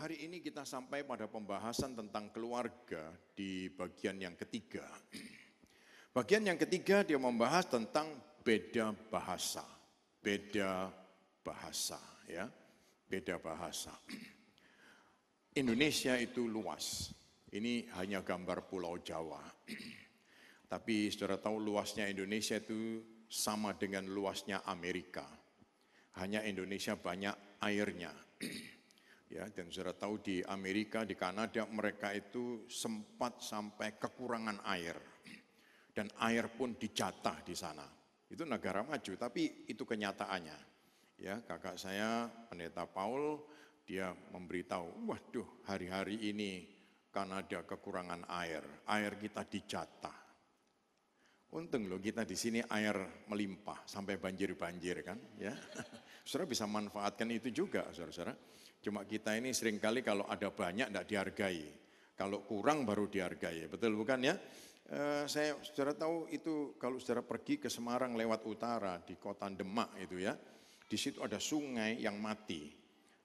Hari ini kita sampai pada pembahasan tentang keluarga di bagian yang ketiga. Bagian yang ketiga dia membahas tentang beda bahasa. Beda bahasa ya. Beda bahasa. Indonesia itu luas. Ini hanya gambar Pulau Jawa. Tapi saudara tahu luasnya Indonesia itu sama dengan luasnya Amerika. Hanya Indonesia banyak airnya. Ya, dan saudara tahu di Amerika, di Kanada mereka itu sempat sampai kekurangan air. Dan air pun dijatah di sana. Itu negara maju, tapi itu kenyataannya. Ya, kakak saya Pendeta Paul, dia memberitahu, waduh hari-hari ini Kanada kekurangan air. Air kita dijatah. Untung loh kita di sini air melimpah sampai banjir-banjir kan, ya. Saudara bisa manfaatkan itu juga, saudara-saudara. Cuma kita ini seringkali kalau ada banyak tidak dihargai. Kalau kurang baru dihargai, betul bukan ya? Saudara tahu itu kalau saudara pergi ke Semarang lewat utara di kota Demak itu ya. Di situ ada sungai yang mati.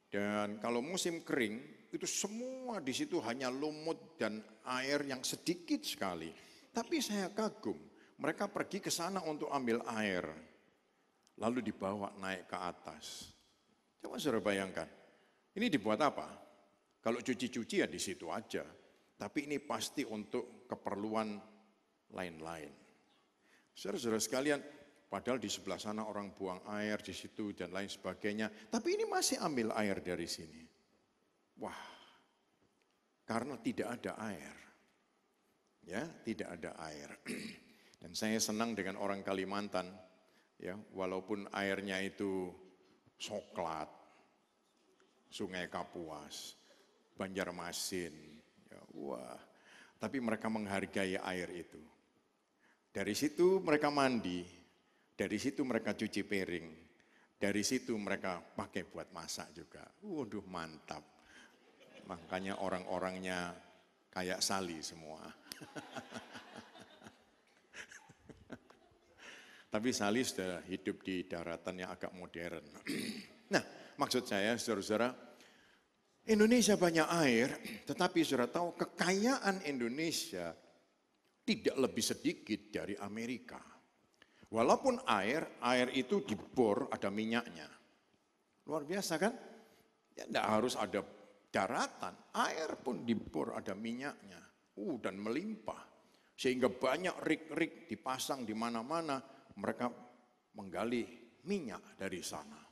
Dan kalau musim kering itu semua di situ hanya lumut dan air yang sedikit sekali. Tapi saya kagum, mereka pergi ke sana untuk ambil air. Lalu dibawa naik ke atas. Coba saudara bayangkan. Ini dibuat apa? Kalau cuci-cuci ya di situ aja. Tapi ini pasti untuk keperluan lain-lain. Saudara-saudara sekalian, padahal di sebelah sana orang buang air di situ dan lain sebagainya. Tapi ini masih ambil air dari sini. Wah, karena tidak ada air. Ya, tidak ada air. Dan saya senang dengan orang Kalimantan. Ya, walaupun airnya itu coklat. Sungai Kapuas, Banjarmasin, ya, wah. Tapi mereka menghargai air itu. Dari situ mereka mandi, dari situ mereka cuci piring, dari situ mereka pakai buat masak juga. Waduh mantap. Makanya orang-orangnya kayak Sali semua. Tapi Sali sudah hidup di daratan yang agak modern. Nah, maksud saya saudara-saudara, Indonesia banyak air, tetapi saudara tahu kekayaan Indonesia tidak lebih sedikit dari Amerika. Walaupun air itu dibor ada minyaknya. Luar biasa kan? Ya tidak harus ada daratan, air pun dibor ada minyaknya. Dan melimpah. Sehingga banyak rig-rig dipasang di mana-mana, mereka menggali minyak dari sana.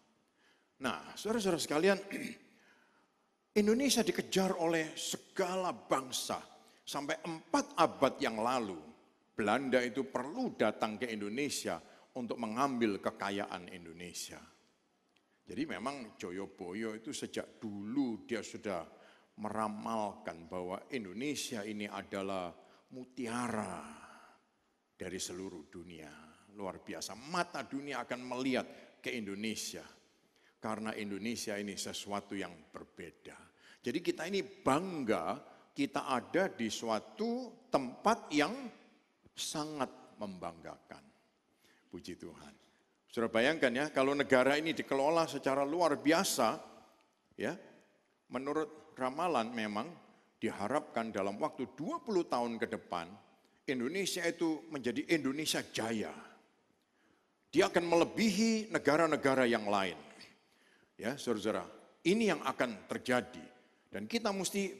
Nah, saudara-saudara sekalian, Indonesia dikejar oleh segala bangsa. Sampai 4 abad yang lalu, Belanda itu perlu datang ke Indonesia untuk mengambil kekayaan Indonesia. Jadi memang Joyoboyo itu sejak dulu dia sudah meramalkan bahwa Indonesia ini adalah mutiara dari seluruh dunia. Luar biasa, mata dunia akan melihat ke Indonesia. Karena Indonesia ini sesuatu yang berbeda. Jadi kita ini bangga kita ada di suatu tempat yang sangat membanggakan. Puji Tuhan. Saudara bayangkan ya, kalau negara ini dikelola secara luar biasa, ya, menurut ramalan memang diharapkan dalam waktu 20 tahun ke depan, Indonesia itu menjadi Indonesia jaya. Dia akan melebihi negara-negara yang lain. Ya, saudara-saudara, ini yang akan terjadi dan kita mesti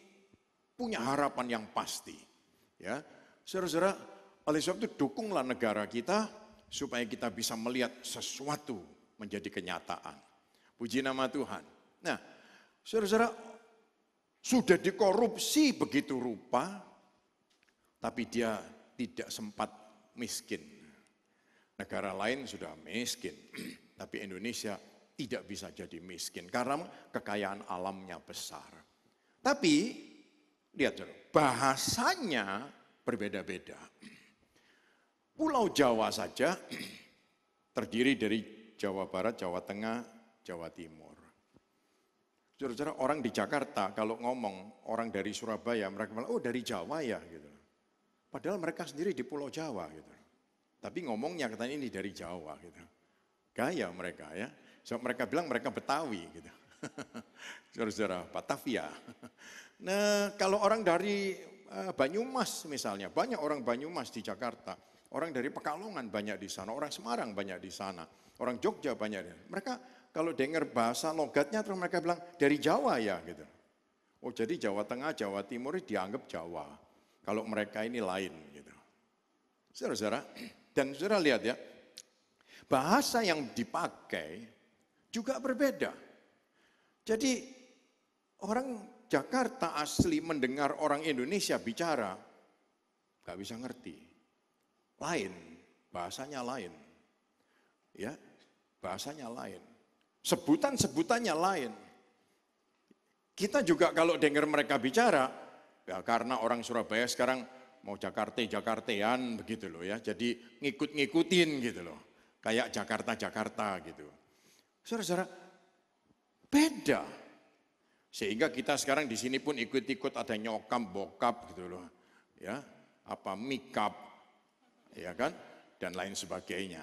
punya harapan yang pasti. Ya, saudara-saudara, oleh sebab itu dukunglah negara kita supaya kita bisa melihat sesuatu menjadi kenyataan. Puji nama Tuhan. Nah, saudara-saudara, sudah dikorupsi begitu rupa, tapi dia tidak sempat miskin. Negara lain sudah miskin, tapi Indonesia tidak bisa jadi miskin karena kekayaan alamnya besar. Tapi lihat dulu, bahasanya berbeda-beda. Pulau Jawa saja terdiri dari Jawa Barat, Jawa Tengah, Jawa Timur. Saudara-saudara, orang di Jakarta kalau ngomong orang dari Surabaya, mereka bilang, oh dari Jawa ya gitu. Padahal mereka sendiri di Pulau Jawa gitu. Tapi ngomongnya katanya ini dari Jawa gitu. Gaya mereka ya. So, mereka bilang mereka Betawi gitu. Saudara-saudara, Batavia. Nah, kalau orang dari Banyumas misalnya, banyak orang Banyumas di Jakarta. Orang dari Pekalongan banyak di sana, orang Semarang banyak di sana, orang Jogja banyak. Mereka kalau dengar bahasa logatnya terus mereka bilang dari Jawa ya gitu. Oh jadi Jawa Tengah, Jawa Timur dianggap Jawa. Kalau mereka ini lain gitu. Saudara-saudara, dan saudara lihat ya, bahasa yang dipakai juga berbeda. Jadi orang Jakarta asli mendengar orang Indonesia bicara, gak bisa ngerti. Lain, bahasanya lain. Ya, bahasanya lain. Sebutan-sebutannya lain. Kita juga kalau dengar mereka bicara, ya karena orang Surabaya sekarang mau Jakartean begitu loh ya. Jadi ngikut-ngikutin gitu loh. Kayak Jakarta gitu. Saudara-saudara, beda. Sehingga kita sekarang di sini pun ikut-ikut ada nyokap, bokap gitu loh. Ya, apa mikap, ya kan, dan lain sebagainya.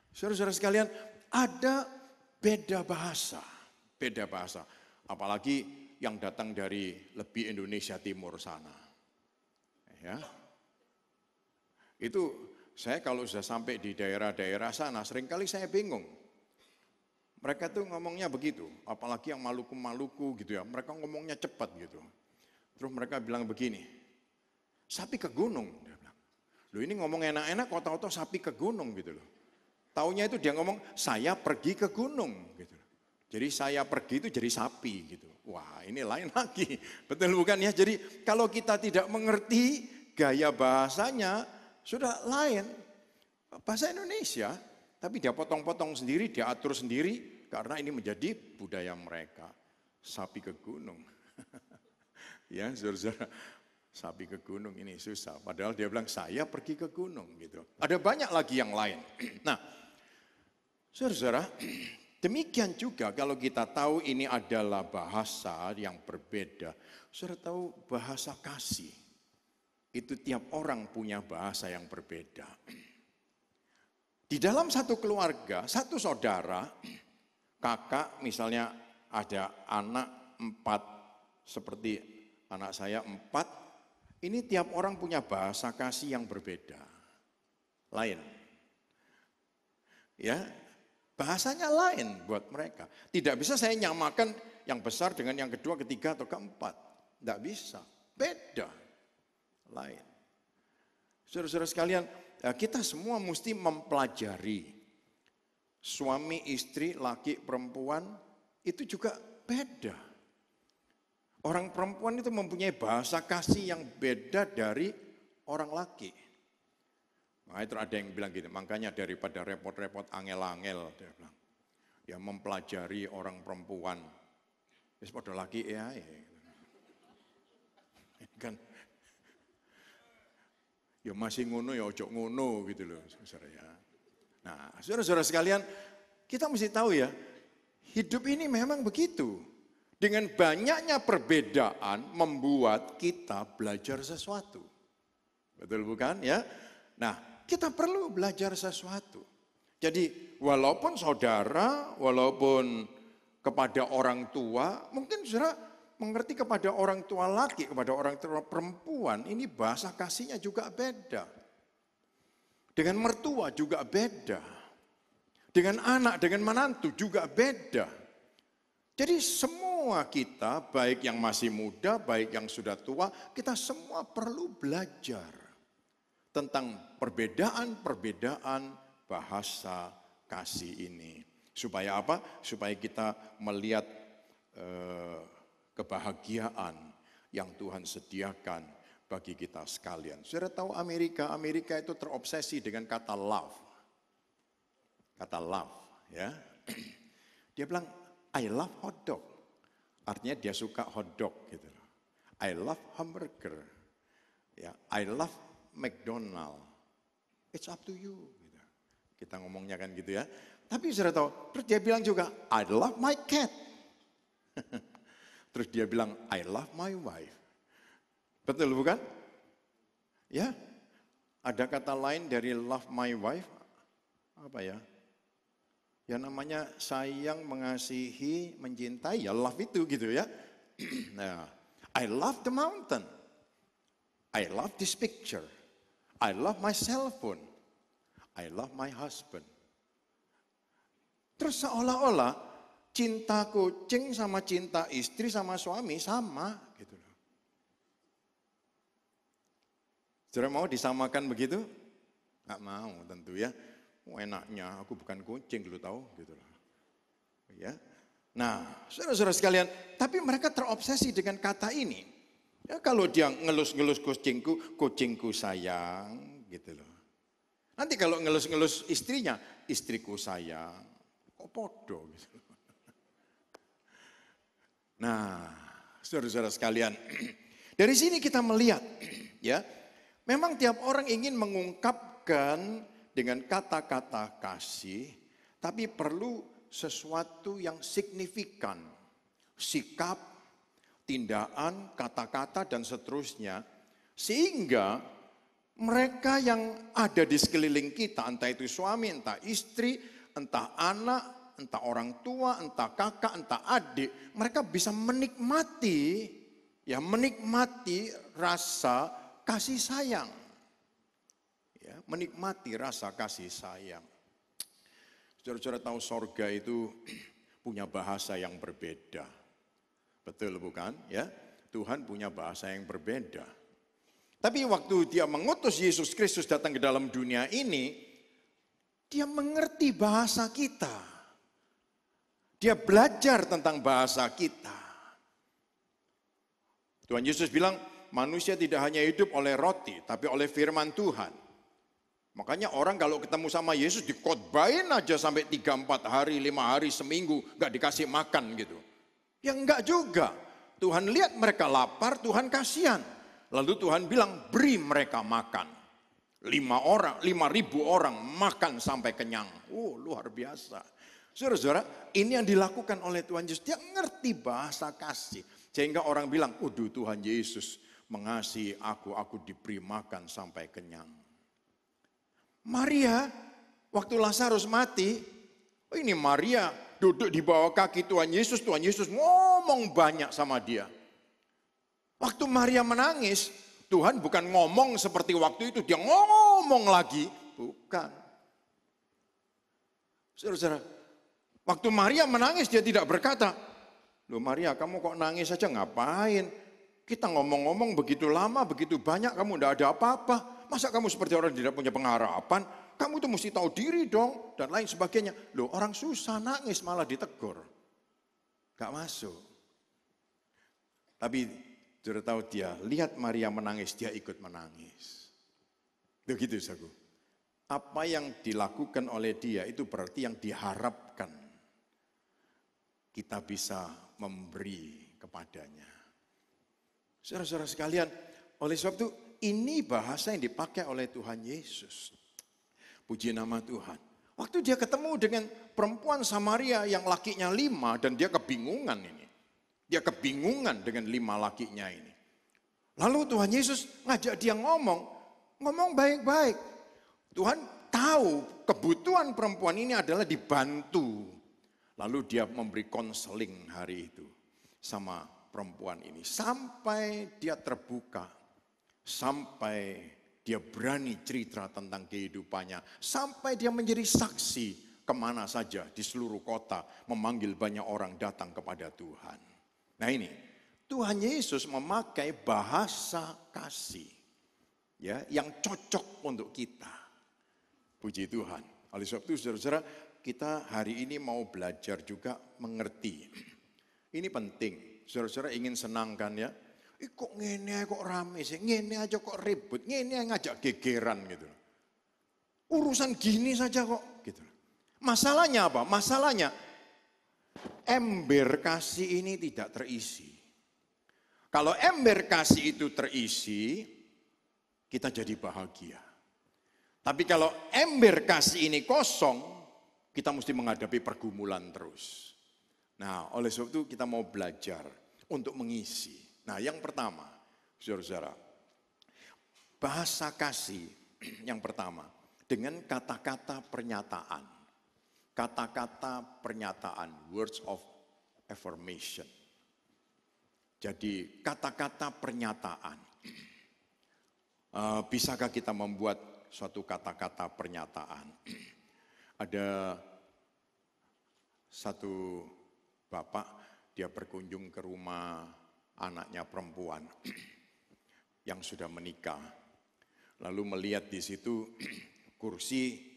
Saudara-saudara sekalian, ada beda bahasa, apalagi yang datang dari lebih Indonesia Timur sana. Ya, itu saya kalau sudah sampai di daerah-daerah sana, seringkali saya bingung. Mereka tuh ngomongnya begitu, apalagi yang Maluku gitu ya, mereka ngomongnya cepat gitu. Terus mereka bilang begini, sapi ke gunung. Loh ini ngomong enak-enak kok tahu-tahu sapi ke gunung gitu loh. Taunya itu dia ngomong saya pergi ke gunung gitu. Jadi saya pergi itu jadi sapi gitu. Wah ini lain lagi. Betul bukan ya? Jadi kalau kita tidak mengerti gaya bahasanya sudah lain. Bahasa Indonesia tapi dia potong-potong sendiri, dia atur sendiri karena ini menjadi budaya mereka. Sapi ke gunung. Ya saudara-saudara. Sapi ke gunung ini susah. Padahal dia bilang saya pergi ke gunung gitu. Ada banyak lagi yang lain. Nah, saudara-saudara, demikian juga kalau kita tahu ini adalah bahasa yang berbeda. Saudara tahu bahasa kasih. Itu tiap orang punya bahasa yang berbeda. Di dalam satu keluarga, satu saudara, kakak misalnya ada anak 4, seperti anak saya 4, ini tiap orang punya bahasa kasih yang berbeda, lain. Ya, bahasanya lain buat mereka. Tidak bisa saya nyamakan yang besar dengan yang kedua, ketiga atau keempat. Tidak bisa, beda, lain. Saudara-saudara sekalian, kita semua mesti mempelajari. Suami, istri, laki, perempuan itu juga beda. Orang perempuan itu mempunyai bahasa kasih yang beda dari orang laki. Nah, itu ada yang bilang gitu, makanya daripada repot-repot angel-angel, dia bilang, ya mempelajari orang perempuan. Wis padha laki ya. Kan, ya masih ngono ya ojo ngono gitu loh, saudara ya. Nah, saudara-saudara sekalian, kita mesti tahu ya, hidup ini memang begitu. Dengan banyaknya perbedaan membuat kita belajar sesuatu. Betul bukan ya? Nah, kita perlu belajar sesuatu. Jadi walaupun saudara, walaupun kepada orang tua, mungkin saudara mengerti kepada orang tua laki, kepada orang tua perempuan, ini bahasa kasihnya juga beda. Dengan mertua juga beda. Dengan anak, dengan menantu juga beda. Jadi semua kita, baik yang masih muda, baik yang sudah tua, kita semua perlu belajar tentang perbedaan-perbedaan bahasa kasih ini. Supaya apa? Supaya kita melihat kebahagiaan yang Tuhan sediakan bagi kita sekalian. Saudara tahu Amerika itu terobsesi dengan kata love. Kata love, ya. Dia bilang, I love hot dog. Artinya dia suka hot dog gitu. I love hamburger. Ya, I love McDonald. It's up to you. Gitu. Kita ngomongnya kan gitu ya. Tapi sudah tahu, terus dia bilang juga, I love my cat. Terus dia bilang, I love my wife. Betul bukan? Ya, ada kata lain dari love my wife, apa ya? Ya namanya sayang, mengasihi, mencintai, ya love itu gitu ya. Nah, I love the mountain. I love this picture. I love my cell phone. I love my husband. Terus seolah-olah cinta kucing sama cinta istri sama suami sama gitu loh. Saudara mau disamakan begitu? Nggak mau tentu ya. Enaknya aku bukan kucing lu tahu gitu loh. Ya. Nah, saudara-saudara sekalian, tapi mereka terobsesi dengan kata ini. Ya, kalau dia ngelus-ngelus kucingku, kucingku sayang gitu loh. Nanti kalau ngelus-ngelus istrinya, istriku sayang. Kok podo gitu. Nah, saudara-saudara sekalian, dari sini kita melihat ya, memang tiap orang ingin mengungkapkan dengan kata-kata kasih, tapi perlu sesuatu yang signifikan. Sikap, tindakan, kata-kata, dan seterusnya. Sehingga mereka yang ada di sekeliling kita, entah itu suami, entah istri, entah anak, entah orang tua, entah kakak, entah adik, mereka bisa menikmati, ya menikmati rasa kasih sayang. Ya, menikmati rasa kasih sayang. Saudara-saudara tahu sorga itu punya bahasa yang berbeda. Betul bukan? Ya, Tuhan punya bahasa yang berbeda. Tapi waktu dia mengutus Yesus Kristus datang ke dalam dunia ini, dia mengerti bahasa kita. Dia belajar tentang bahasa kita. Tuhan Yesus bilang, manusia tidak hanya hidup oleh roti, tapi oleh firman Tuhan. Makanya orang kalau ketemu sama Yesus dikotbahin aja sampai 3-4 hari, 5 hari, seminggu, gak dikasih makan gitu. Ya enggak juga. Tuhan lihat mereka lapar, Tuhan kasihan. Lalu Tuhan bilang, beri mereka makan. 5.000 orang makan sampai kenyang. Oh, luar biasa. Saudara-saudara, ini yang dilakukan oleh Tuhan Yesus. Dia ngerti bahasa kasih. Sehingga orang bilang, Tuhan Yesus mengasihi aku diberi makan sampai kenyang. Maria, waktu Lazarus mati, ini Maria duduk di bawah kaki Tuhan Yesus ngomong banyak sama dia. Waktu Maria menangis, Tuhan bukan ngomong seperti waktu itu, dia ngomong lagi. Bukan. Saudara-saudara, waktu Maria menangis dia tidak berkata, loh Maria kamu kok nangis saja ngapain? Kita ngomong-ngomong begitu lama, begitu banyak, kamu tidak ada apa-apa. Masa kamu seperti orang tidak punya pengharapan? Kamu tuh mesti tahu diri dong, dan lain sebagainya. Loh orang susah nangis malah ditegur. Gak masuk. Tapi sudah tahu dia, lihat Maria menangis, dia ikut menangis. Begitu saudaraku. Apa yang dilakukan oleh dia itu berarti yang diharapkan. Kita bisa memberi kepadanya. Saudara-saudara sekalian, oleh sebab itu ini bahasa yang dipakai oleh Tuhan Yesus. Puji nama Tuhan. Waktu dia ketemu dengan perempuan Samaria yang lakinya 5 dan dia kebingungan ini. Dia kebingungan dengan 5 lakinya ini. Lalu Tuhan Yesus ngajak dia ngomong baik-baik. Tuhan tahu kebutuhan perempuan ini adalah dibantu. Lalu dia memberi konseling hari itu sama perempuan ini. Sampai dia terbuka. Sampai dia berani cerita tentang kehidupannya. Sampai dia menjadi saksi kemana saja di seluruh kota. Memanggil banyak orang datang kepada Tuhan. Nah ini, Tuhan Yesus memakai bahasa kasih. Ya, yang cocok untuk kita. Puji Tuhan. Oleh sebab itu saudara-saudara, kita hari ini mau belajar juga mengerti. Ini penting. Saudara-saudara ingin senangkan ya. Kok ngene kok rame sih, ngene aja kok ribut, ngene ngajak gegeran gitu. Urusan gini saja kok gitu. Masalahnya apa? Masalahnya ember kasih ini tidak terisi. Kalau ember kasih itu terisi, kita jadi bahagia. Tapi kalau ember kasih ini kosong, kita mesti menghadapi pergumulan terus. Nah, oleh sebab itu kita mau belajar untuk mengisi. Nah yang pertama, saudara-saudara, bahasa kasih yang pertama dengan kata-kata pernyataan. kata-kata pernyataan, words of affirmation. Jadi kata-kata pernyataan. Bisakah kita membuat suatu kata-kata pernyataan? Ada satu bapak, dia berkunjung ke rumah anaknya perempuan yang sudah menikah. Lalu melihat di situ kursi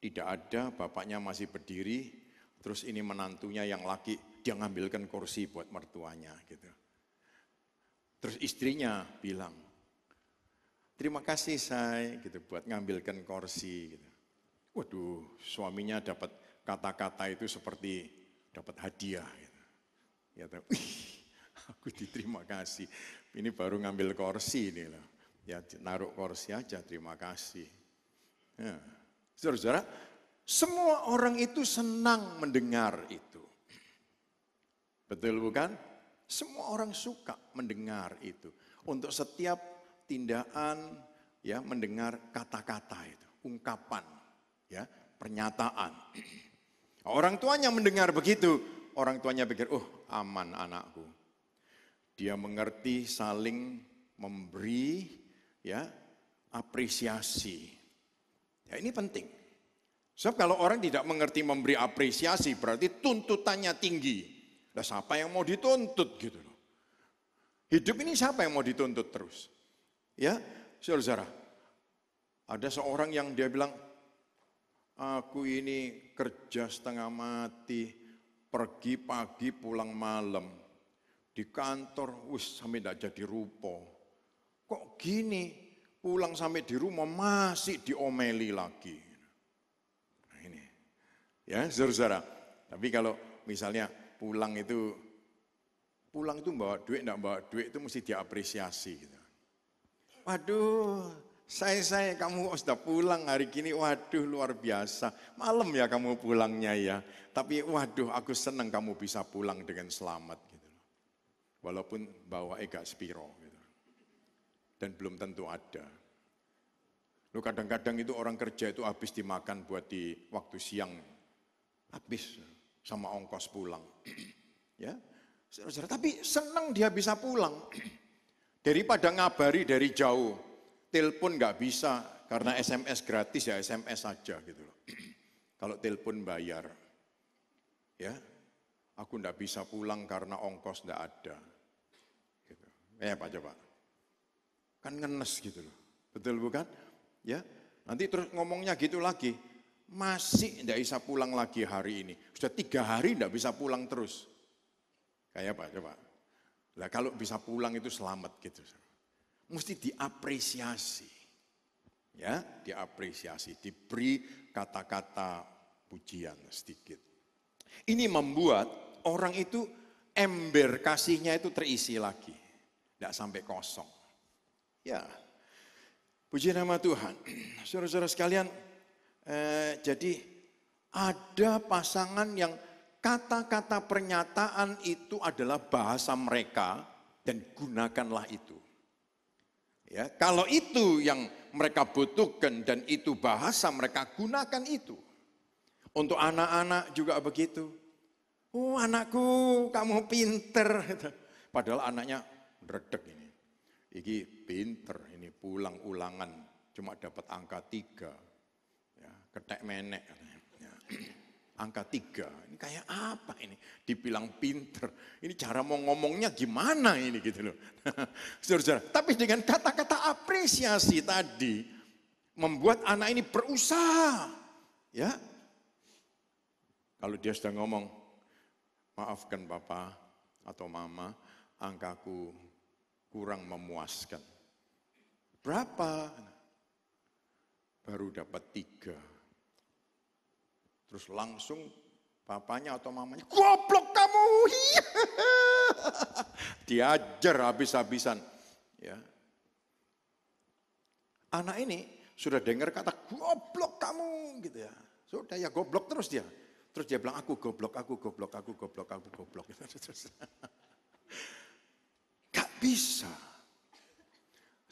tidak ada, bapaknya masih berdiri, terus ini menantunya yang laki, dia ngambilkan kursi buat mertuanya gitu. Terus istrinya bilang, terima kasih say, gitu, buat ngambilkan kursi. Gitu. Waduh, suaminya dapat kata-kata itu seperti dapat hadiah. Gitu. Ya, aku diterima kasih. Ini baru ngambil kursi ini loh. Ya, naruh kursi aja, terima kasih. Ya. Saudara-saudara, semua orang itu senang mendengar itu. Betul bukan? Semua orang suka mendengar itu. Untuk setiap tindakan, ya, mendengar kata-kata itu, ungkapan, ya, pernyataan. Orang tuanya mendengar begitu, orang tuanya pikir, oh aman anakku. Dia mengerti saling memberi, ya, apresiasi. Ya, ini penting. Sebab kalau orang tidak mengerti memberi apresiasi berarti tuntutannya tinggi. Nah, siapa yang mau dituntut gitu loh. Hidup ini siapa yang mau dituntut terus? Ya, saudara-saudara. Ada seorang yang dia bilang, aku ini kerja setengah mati, pergi pagi pulang malam. Di kantor, sampai tidak jadi rupo. Kok gini? Pulang sampai di rumah masih diomeli lagi. Nah ini, ya saudara-saudara. Tapi kalau misalnya pulang itu bawa duit, enggak bawa duit itu mesti diapresiasi. Gitu. Waduh, saya kamu sudah pulang hari gini, waduh luar biasa. Malam ya kamu pulangnya ya. Tapi waduh aku senang kamu bisa pulang dengan selamat. Gitu. Walaupun bawa gak spiro. Gitu. Dan belum tentu ada. Loh kadang-kadang itu orang kerja itu habis dimakan buat di waktu siang. Habis sama ongkos pulang. Ya, saudara, tapi senang dia bisa pulang. Daripada ngabari dari jauh. Telepon gak bisa, karena SMS gratis ya SMS saja gitu loh. Kalau telepon bayar. Ya, aku gak bisa pulang karena ongkos gak ada. Gitu. Pak coba. Kan ngenes gitu loh. Betul bukan? Ya. Nanti terus ngomongnya gitu lagi. Masih tidak bisa pulang lagi hari ini. Sudah 3 hari tidak bisa pulang terus. Kayak apa coba? Lah kalau bisa pulang itu selamat gitu. Mesti diapresiasi. Ya, diapresiasi, diberi kata-kata pujian sedikit. Ini membuat orang itu ember kasihnya itu terisi lagi. Tidak sampai kosong. Ya, puji nama Tuhan. Saudara-saudara sekalian, jadi ada pasangan yang kata-kata pernyataan itu adalah bahasa mereka dan gunakanlah itu. Ya, kalau itu yang mereka butuhkan dan itu bahasa mereka gunakan itu. Untuk anak-anak juga begitu. Oh anakku kamu pinter. Padahal anaknya redek ini. Iki pinter, ini pulang ulangan, cuma dapat angka 3. Ya, ketek menek. Ya. Angka 3, ini kayak apa ini? Dibilang pinter, ini cara mau ngomongnya gimana ini gitu loh. Saudara-saudara, tapi dengan kata-kata apresiasi tadi, membuat anak ini berusaha. Ya, kalau dia sudah ngomong, maafkan Papa atau Mama, angkaku kurang memuaskan. Berapa? Baru dapat 3. Terus langsung papanya atau mamanya, goblok kamu. Diajar habis-habisan. Ya. Anak ini sudah dengar kata goblok kamu gitu ya. Sudah ya goblok terus dia. Terus dia bilang aku goblok, aku goblok, aku goblok, aku goblok. Gak bisa.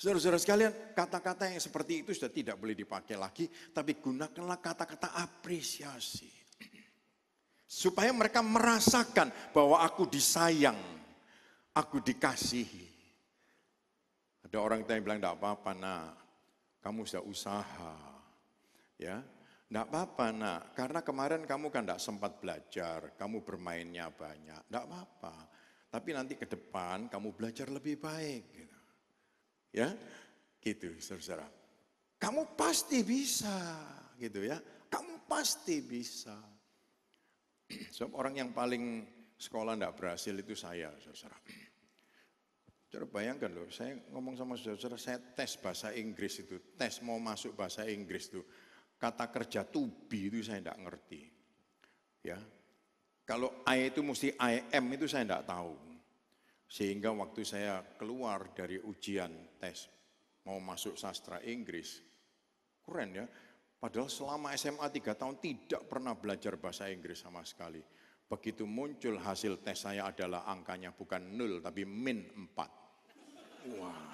Saudara-saudara sekalian, kata-kata yang seperti itu sudah tidak boleh dipakai lagi, tapi gunakanlah kata-kata apresiasi. Supaya mereka merasakan bahwa aku disayang, aku dikasihi. Ada orang yang bilang, enggak apa-apa nak, kamu sudah usaha. Ya, enggak apa-apa nak, karena kemarin kamu kan enggak sempat belajar, kamu bermainnya banyak. Enggak apa-apa, tapi nanti ke depan kamu belajar lebih baik. Gitu. Ya, gitu saudara. Kamu pasti bisa, gitu ya. Kamu pasti bisa. Sebab orang yang paling sekolah enggak berhasil itu saya, saudara. Saudara bayangkan loh, saya ngomong sama saudara, saya tes bahasa Inggris itu, tes mau masuk bahasa Inggris itu, kata kerja to be itu saya enggak ngerti. Ya, kalau I itu mesti I am itu saya enggak tahu. Sehingga waktu saya keluar dari ujian tes mau masuk sastra Inggris, keren ya. Padahal selama SMA 3 tahun tidak pernah belajar bahasa Inggris sama sekali. Begitu muncul hasil tes saya adalah angkanya bukan 0 tapi min 4. Wah,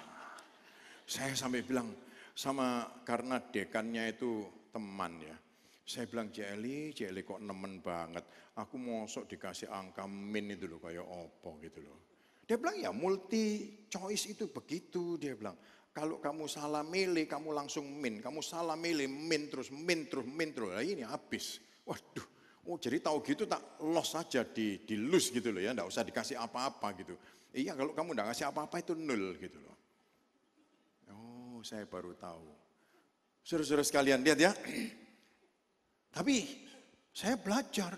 saya sampai bilang sama karena dekannya itu teman ya. Saya bilang Celi kok nemen banget. Aku mosok dikasih angka min itu loh kayak opo gitu loh. Dia bilang ya multi choice itu begitu dia bilang. Kalau kamu salah milih, kamu langsung min. Kamu salah milih, min terus. Nah ini habis. Waduh, oh jadi tahu gitu tak loss saja di lose gitu loh ya. Enggak usah dikasih apa-apa gitu. Iya kalau kamu enggak kasih apa-apa itu 0 gitu loh. Oh saya baru tahu. Saudara-saudara sekalian lihat ya. Tapi saya belajar.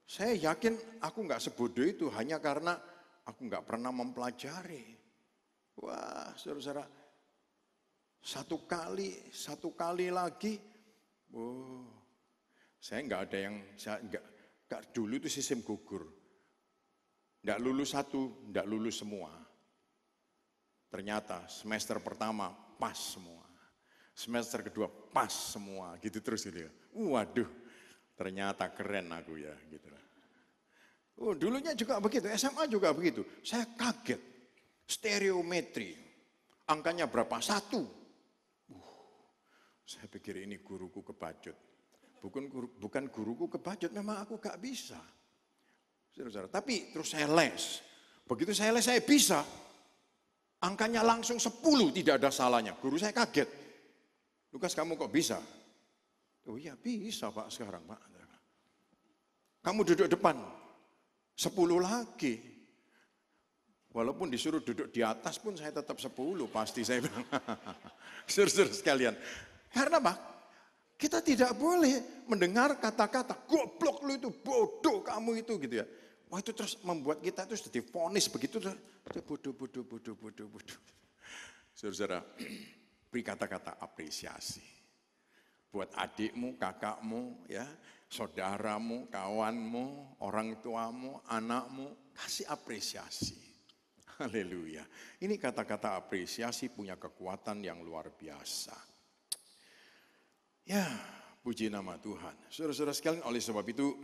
Saya yakin aku enggak sebodoh itu hanya karena aku enggak pernah mempelajari. Wah, saudara-saudara, satu kali lagi, saya enggak ada yang, dulu itu sistem gugur. Enggak lulus satu, enggak lulus semua. Ternyata semester pertama pas semua. Semester kedua pas semua, gitu terus gitu ya. Waduh, ternyata keren aku ya, gitu. Dulunya juga begitu, SMA juga begitu. Saya kaget. Stereometri, angkanya berapa? 1. Saya pikir ini guruku kebacut. Bukan guruku kebacut, memang aku gak bisa. Saudara-saudara, tapi terus saya les. Begitu saya les, saya bisa. Angkanya langsung 10, tidak ada salahnya. Guru saya kaget. Lukas kamu kok bisa? Oh iya bisa Pak sekarang Pak. Kamu duduk depan, 10 lagi. Walaupun disuruh duduk di atas pun saya tetap 10 pasti saya bilang. Saudara-saudara sekalian. Karena apa? Kita tidak boleh mendengar kata-kata goblok lu itu, bodoh kamu itu gitu ya. Wah itu terus membuat kita itu jadi vonis begitu. Bodoh. Saudara-saudara, beri kata-kata apresiasi. Buat adikmu, kakakmu, ya, saudaramu, kawanmu, orang tuamu, anakmu, kasih apresiasi. Haleluya. Ini kata-kata apresiasi punya kekuatan yang luar biasa. Ya, puji nama Tuhan. Saudara-saudara sekalian, oleh sebab itu,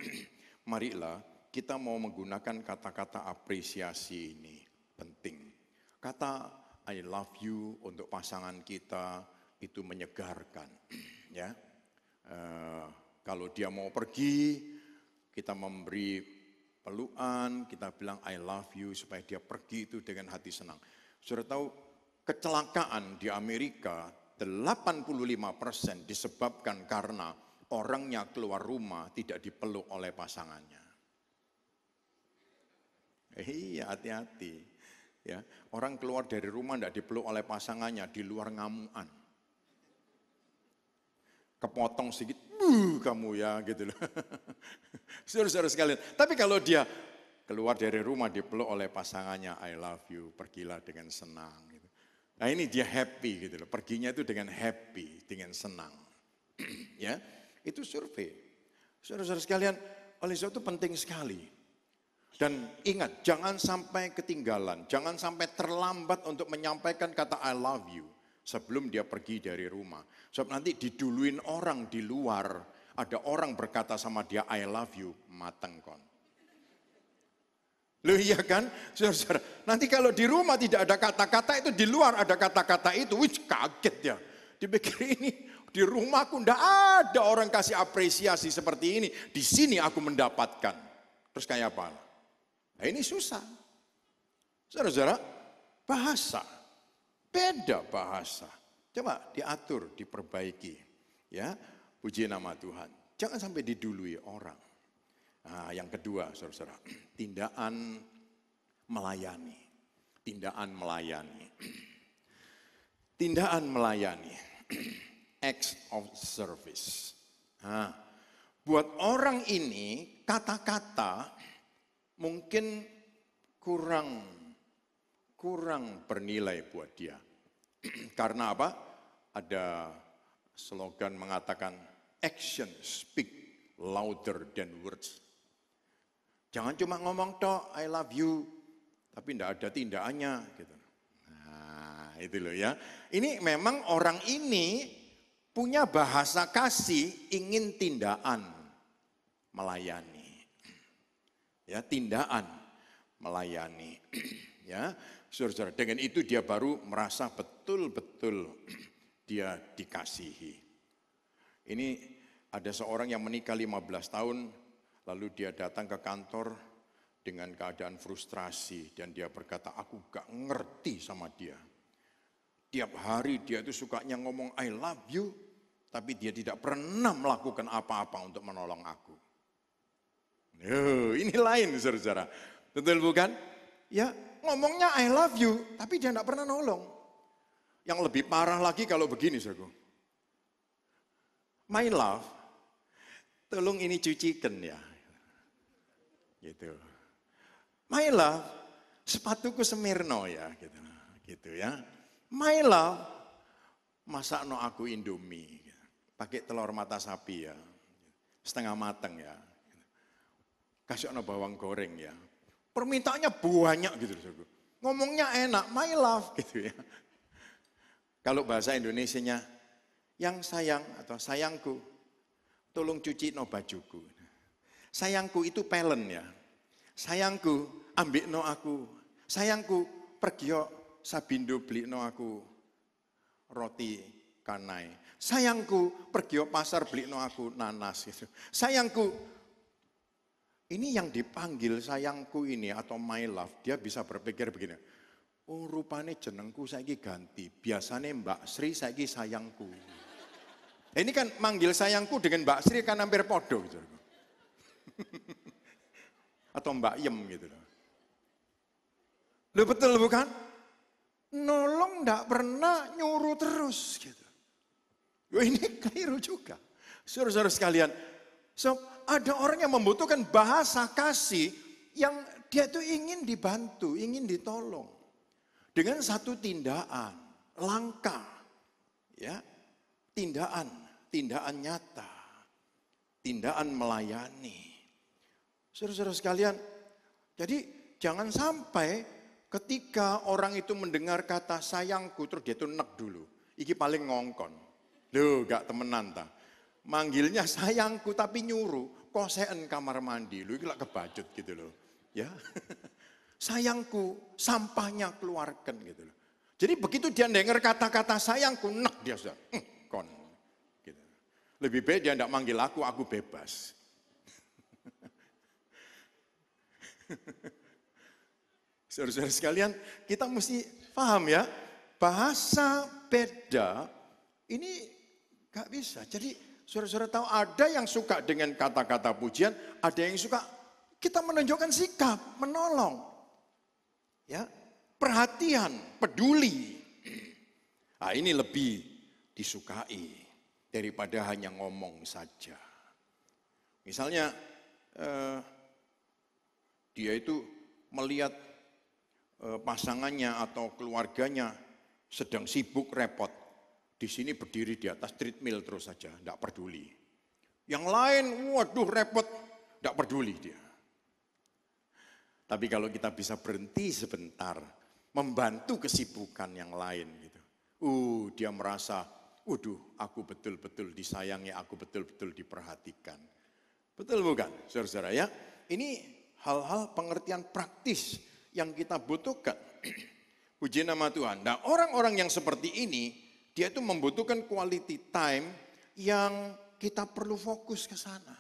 marilah kita mau menggunakan kata-kata apresiasi ini. Penting. Kata I love you untuk pasangan kita itu menyegarkan. Ya, kalau dia mau pergi, kita memberi pelukan, kita bilang I love you supaya dia pergi itu dengan hati senang. Sudah tahu kecelakaan di Amerika 85% disebabkan karena orangnya keluar rumah tidak dipeluk oleh pasangannya. Iya hati-hati. Ya, orang keluar dari rumah tidak dipeluk oleh pasangannya di luar ngamuan. Kepotong sedikit, kamu ya gitu loh. Saudara-saudara sekalian, tapi kalau dia keluar dari rumah dipeluk oleh pasangannya, I love you, pergilah dengan senang. Gitu. Nah ini dia happy gitu loh, perginya itu dengan happy, dengan senang. Ya, itu survei. Saudara-saudara sekalian, oleh sebab itu penting sekali. Dan ingat, jangan sampai ketinggalan, jangan sampai terlambat untuk menyampaikan kata I love you. Sebelum dia pergi dari rumah. Sebab nanti diduluin orang di luar. Ada orang berkata sama dia, I love you, mateng kon. Loh iya kan? Saudara-saudara, nanti kalau di rumah tidak ada kata-kata itu, di luar ada kata-kata itu. Wih kaget ya. Dipikir ini Di rumahku ndak ada orang kasih apresiasi seperti ini. Di sini aku mendapatkan. Terus kayak apa? Nah ini susah. Saudara-saudara, bahasa. Beda bahasa. Coba diatur, diperbaiki. Ya, puji nama Tuhan. Jangan sampai didului orang. Nah, yang kedua, saudara-saudara, tindakan melayani. Tindakan melayani. Tindakan melayani. Acts of service. Nah, buat orang ini kata-kata mungkin kurang bernilai buat dia. Karena apa? Ada slogan mengatakan action speak louder than words. Jangan cuma ngomong toh I love you, tapi tidak ada tindakannya gitu. Nah, itu loh ya. Ini memang orang ini punya bahasa kasih, ingin tindakan melayani. Ya, tindakan melayani. Ya, saudara, dengan itu dia baru merasa betul-betul dia dikasihi. Ini ada seorang yang menikah 15 tahun, lalu dia datang ke kantor dengan keadaan frustrasi dan dia berkata, aku gak ngerti sama dia. Tiap hari dia itu sukanya ngomong I love you, tapi dia tidak pernah melakukan apa-apa untuk menolong aku. Ini lain saudara-saudara. Betul bukan? Ya, ngomongnya I love you, tapi dia tidak pernah nolong. Yang lebih parah lagi kalau begini saudara. My love, tolong ini cucikan ya. Gitu. My love, sepatuku Semirno ya. Gitu ya. My love, masakno aku Indomie, pakai telur mata sapi ya, setengah matang ya, kasih bawang goreng ya. Permintaannya banyak gitu, ngomongnya enak, my love gitu ya. Kalau bahasa Indonesianya, yang sayang atau sayangku, tolong cuci no bajuku. Sayangku itu pelen ya, sayangku ambil no aku, sayangku pergi yo Sabindo beli no aku roti kanai. Sayangku pergi ke pasar beli no aku nanas gitu. Sayangku, ini yang dipanggil sayangku ini atau my love, dia bisa berpikir begini. Oh rupanya jenengku saiki ganti, biasanya Mbak Sri saiki sayangku. Ini kan manggil sayangku dengan Mbak Sri kan hampir podo gitu. Atau Mbak Yem gitu loh. Loh betul bukan? Nolong enggak pernah, nyuruh terus gitu. Ini keliru juga. Saudara-saudara sekalian, so, ada orang yang membutuhkan bahasa kasih yang dia itu ingin dibantu, ingin ditolong. Dengan satu tindakan, langkah, ya, tindakan nyata, tindakan melayani. Saudara-saudara sekalian, jadi jangan sampai ketika orang itu mendengar kata sayangku, terus dia tuh nek dulu. Iki paling ngongkon. Loh gak temenan ta. Manggilnya sayangku tapi nyuruh. Kosean kamar mandi. Loh iki lak kebacut gitu loh. Ya. Sayangku sampahnya keluarkan gitu loh. Jadi begitu dia dengar kata-kata sayangku, nek dia sudah. Kon. Gitu. Lebih baik dia tidak manggil aku bebas. Saudara-saudara sekalian, kita mesti paham ya, bahasa beda ini gak bisa. Jadi saudara-saudara tahu ada yang suka dengan kata-kata pujian, ada yang suka kita menunjukkan sikap, menolong. Ya, perhatian, peduli. Nah, ini lebih disukai daripada hanya ngomong saja. Misalnya dia itu melihat pasangannya atau keluarganya sedang sibuk repot. Di sini berdiri di atas treadmill terus saja, tidak peduli. Yang lain, waduh repot, tidak peduli dia. Tapi kalau kita bisa berhenti sebentar, membantu kesibukan yang lain gitu. Dia merasa, waduh aku betul-betul disayangi, aku betul-betul diperhatikan. Betul bukan, saudara-saudara ya? Ini hal-hal pengertian praktis yang kita butuhkan. Puji nama Tuhan. Nah orang-orang yang seperti ini Dia itu membutuhkan quality time yang kita perlu fokus ke sana.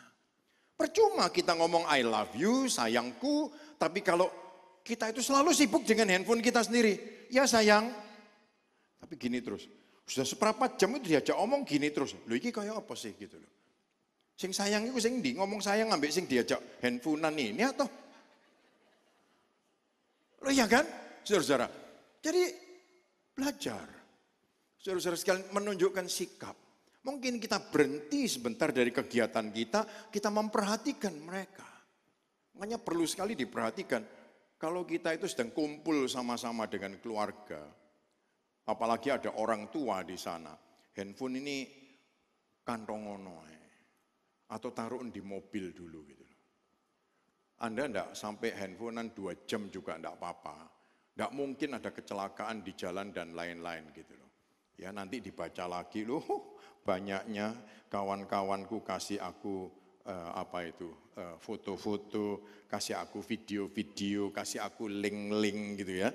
Percuma kita ngomong I love you, sayangku, tapi kalau kita itu selalu sibuk dengan handphone kita sendiri. Ya sayang, tapi gini terus. Sudah seperempat jam itu diajak omong gini terus. Loh ini kayak apa sih gitu loh. Sing sayang itu sing di ngomong sayang ngambil sing diajak handphonean ini atau. Loh ya kan, saudara-saudara. Jadi belajar. Saudara-saudara sekalian menunjukkan sikap. Mungkin kita berhenti sebentar dari kegiatan kita memperhatikan mereka. Makanya perlu sekali diperhatikan, kalau kita itu sedang kumpul sama-sama dengan keluarga, apalagi ada orang tua di sana, handphone ini kantongono, atau taruh di mobil dulu gitu. Anda enggak sampai handphonean 2 jam juga enggak apa-apa. Enggak mungkin ada kecelakaan di jalan dan lain-lain gitu loh. Ya nanti dibaca lagi loh, banyaknya kawan-kawanku kasih aku foto-foto, kasih aku video-video, kasih aku link-link gitu ya.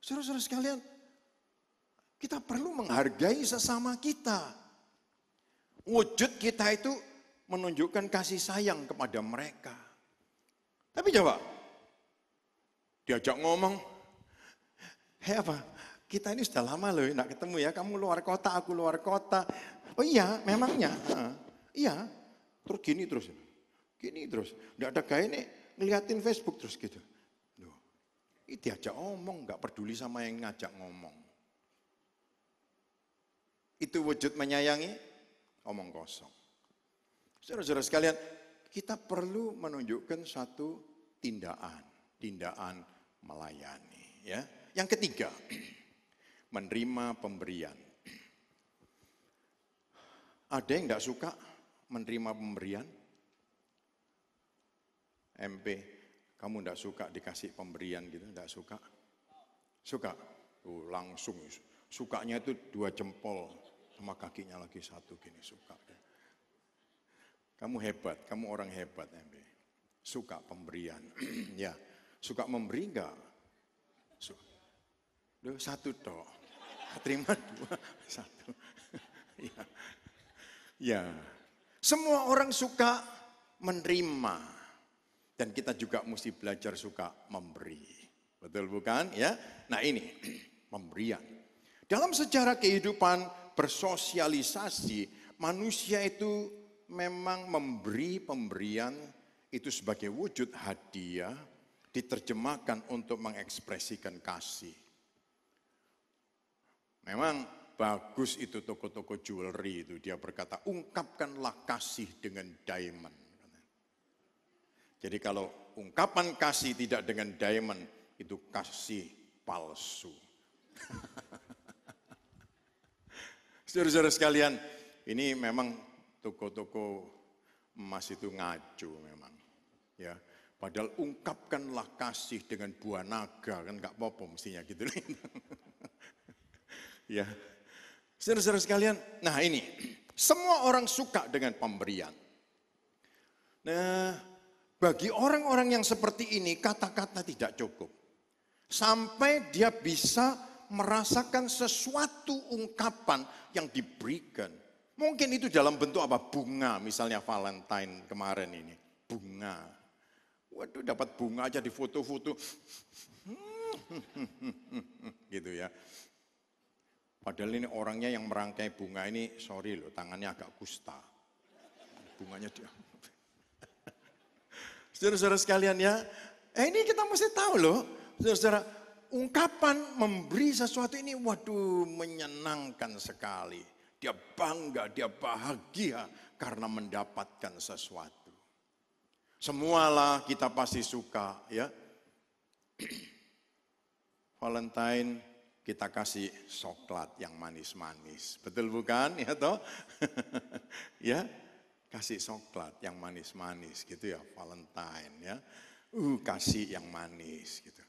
Saudara-saudara sekalian, kita perlu menghargai sesama kita. Wujud kita itu menunjukkan kasih sayang kepada mereka. Tapi coba, diajak ngomong, kita ini sudah lama loh enggak ketemu ya, kamu luar kota, aku luar kota. Oh iya, memangnya. Iya, terus gini terus. Enggak ada gaya nih ngeliatin Facebook terus gitu. Loh, ini diajak ngomong, enggak peduli sama yang ngajak ngomong. Itu wujud menyayangi, omong kosong. Saudara-saudara sekalian, kita perlu menunjukkan satu tindakan melayani. Ya. Yang ketiga, menerima pemberian. Ada yang tidak suka menerima pemberian? MP, kamu tidak suka dikasih pemberian gitu, tidak suka? Suka? Langsung, sukanya itu 2 jempol, sama kakinya lagi 1 gini, suka. Kamu hebat, kamu orang hebat MP. Suka pemberian, ya. Suka memberi enggak? Loh, 1 toh. Terima 2, 1. Ya. Ya. Semua orang suka menerima. Dan kita juga mesti belajar suka memberi. Betul bukan? Ya. Nah ini, pemberian. Dalam sejarah kehidupan bersosialisasi, manusia itu memang memberi pemberian itu sebagai wujud hadiah diterjemahkan untuk mengekspresikan kasih. Memang bagus itu toko-toko jewelry itu. Dia berkata, ungkapkanlah kasih dengan diamond. Jadi kalau ungkapan kasih tidak dengan diamond, itu kasih palsu. Saudara-saudara sekalian, ini memang toko-toko emas itu ngaco memang. Ya, padahal ungkapkanlah kasih dengan buah naga, kan nggak apa-apa mestinya gitu. Ya, saudara-saudara sekalian, nah ini, semua orang suka dengan pemberian. Nah, bagi orang-orang yang seperti ini, kata-kata tidak cukup. Sampai dia bisa merasakan sesuatu ungkapan yang diberikan. Mungkin itu dalam bentuk apa? Bunga, misalnya Valentine kemarin ini. Bunga. Waduh, dapat bunga aja di foto-foto. Gitu ya. Padahal ini orangnya yang merangkai bunga ini, sorry loh, tangannya agak kusta. Bunganya dia. Saudara-saudara sekalian ya, ini kita mesti tahu loh, saudara-saudara, ungkapan memberi sesuatu ini, waduh menyenangkan sekali. Dia bangga, dia bahagia karena mendapatkan sesuatu. Semualah kita pasti suka ya. Valentine kita kasih coklat yang manis-manis. Betul bukan? Ya toh? Ya, kasih coklat yang manis-manis gitu ya, Valentine ya. Kasih yang manis gitu.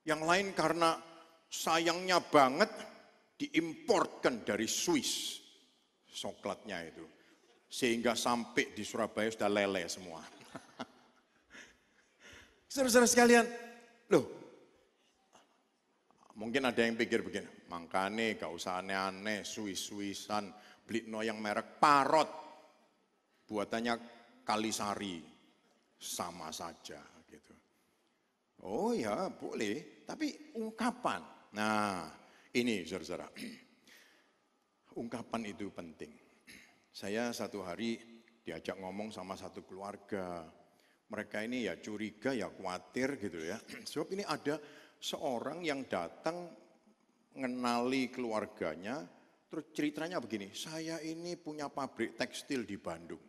Yang lain karena sayangnya banget diimportkan dari Swiss coklatnya itu. Sehingga sampai di Surabaya sudah leleh semua. Saudara-saudara sekalian, loh, Mungkin ada yang pikir begini, makanya gak usah aneh-aneh, Swiss-Swissan, beli no yang merek Parot, buatannya Kalisari, sama saja gitu. Oh ya boleh, tapi ungkapan. Nah ini saudara-saudara, ungkapan itu penting. Saya satu hari diajak ngomong sama satu keluarga. Mereka ini ya curiga, ya khawatir gitu ya. Sebab ini ada seorang yang datang mengenali keluarganya, terus ceritanya begini, saya ini punya pabrik tekstil di Bandung.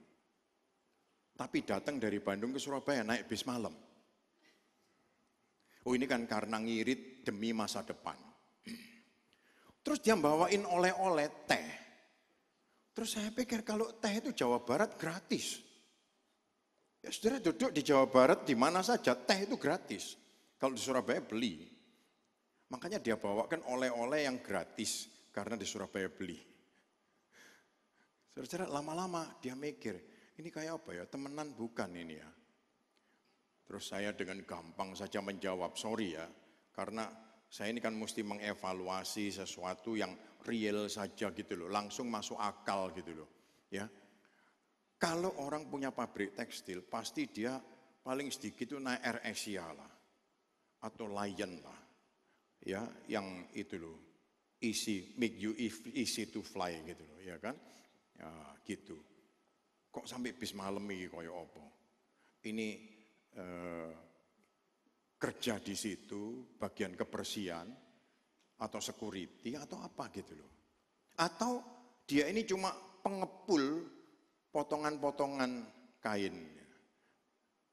Tapi datang dari Bandung ke Surabaya naik bis malam. Oh ini kan karena ngirit demi masa depan. Terus dia bawain oleh-oleh teh. Terus saya pikir kalau teh itu Jawa Barat gratis. Ya saudara duduk di Jawa Barat di mana saja teh itu gratis. Kalau di Surabaya beli. Makanya dia bawakan oleh-oleh yang gratis karena di Surabaya beli. Saudara lama-lama dia mikir, ini kayak apa ya? Temenan bukan ini ya. Terus saya dengan gampang saja menjawab, sorry ya. Karena saya ini kan mesti mengevaluasi sesuatu yang real saja gitu loh. Langsung masuk akal gitu loh. Ya. Kalau orang punya pabrik tekstil, pasti dia paling sedikit itu naik Air Asia lah. Atau Lion lah. Ya, yang itu loh. Easy, make you easy to fly gitu loh, ya kan? Ya, gitu. Kok sampai bis malam ini koyo apa? Ini kerja di situ, bagian kebersihan, atau security, atau apa gitu loh. Atau dia ini cuma pengepul potongan-potongan kain.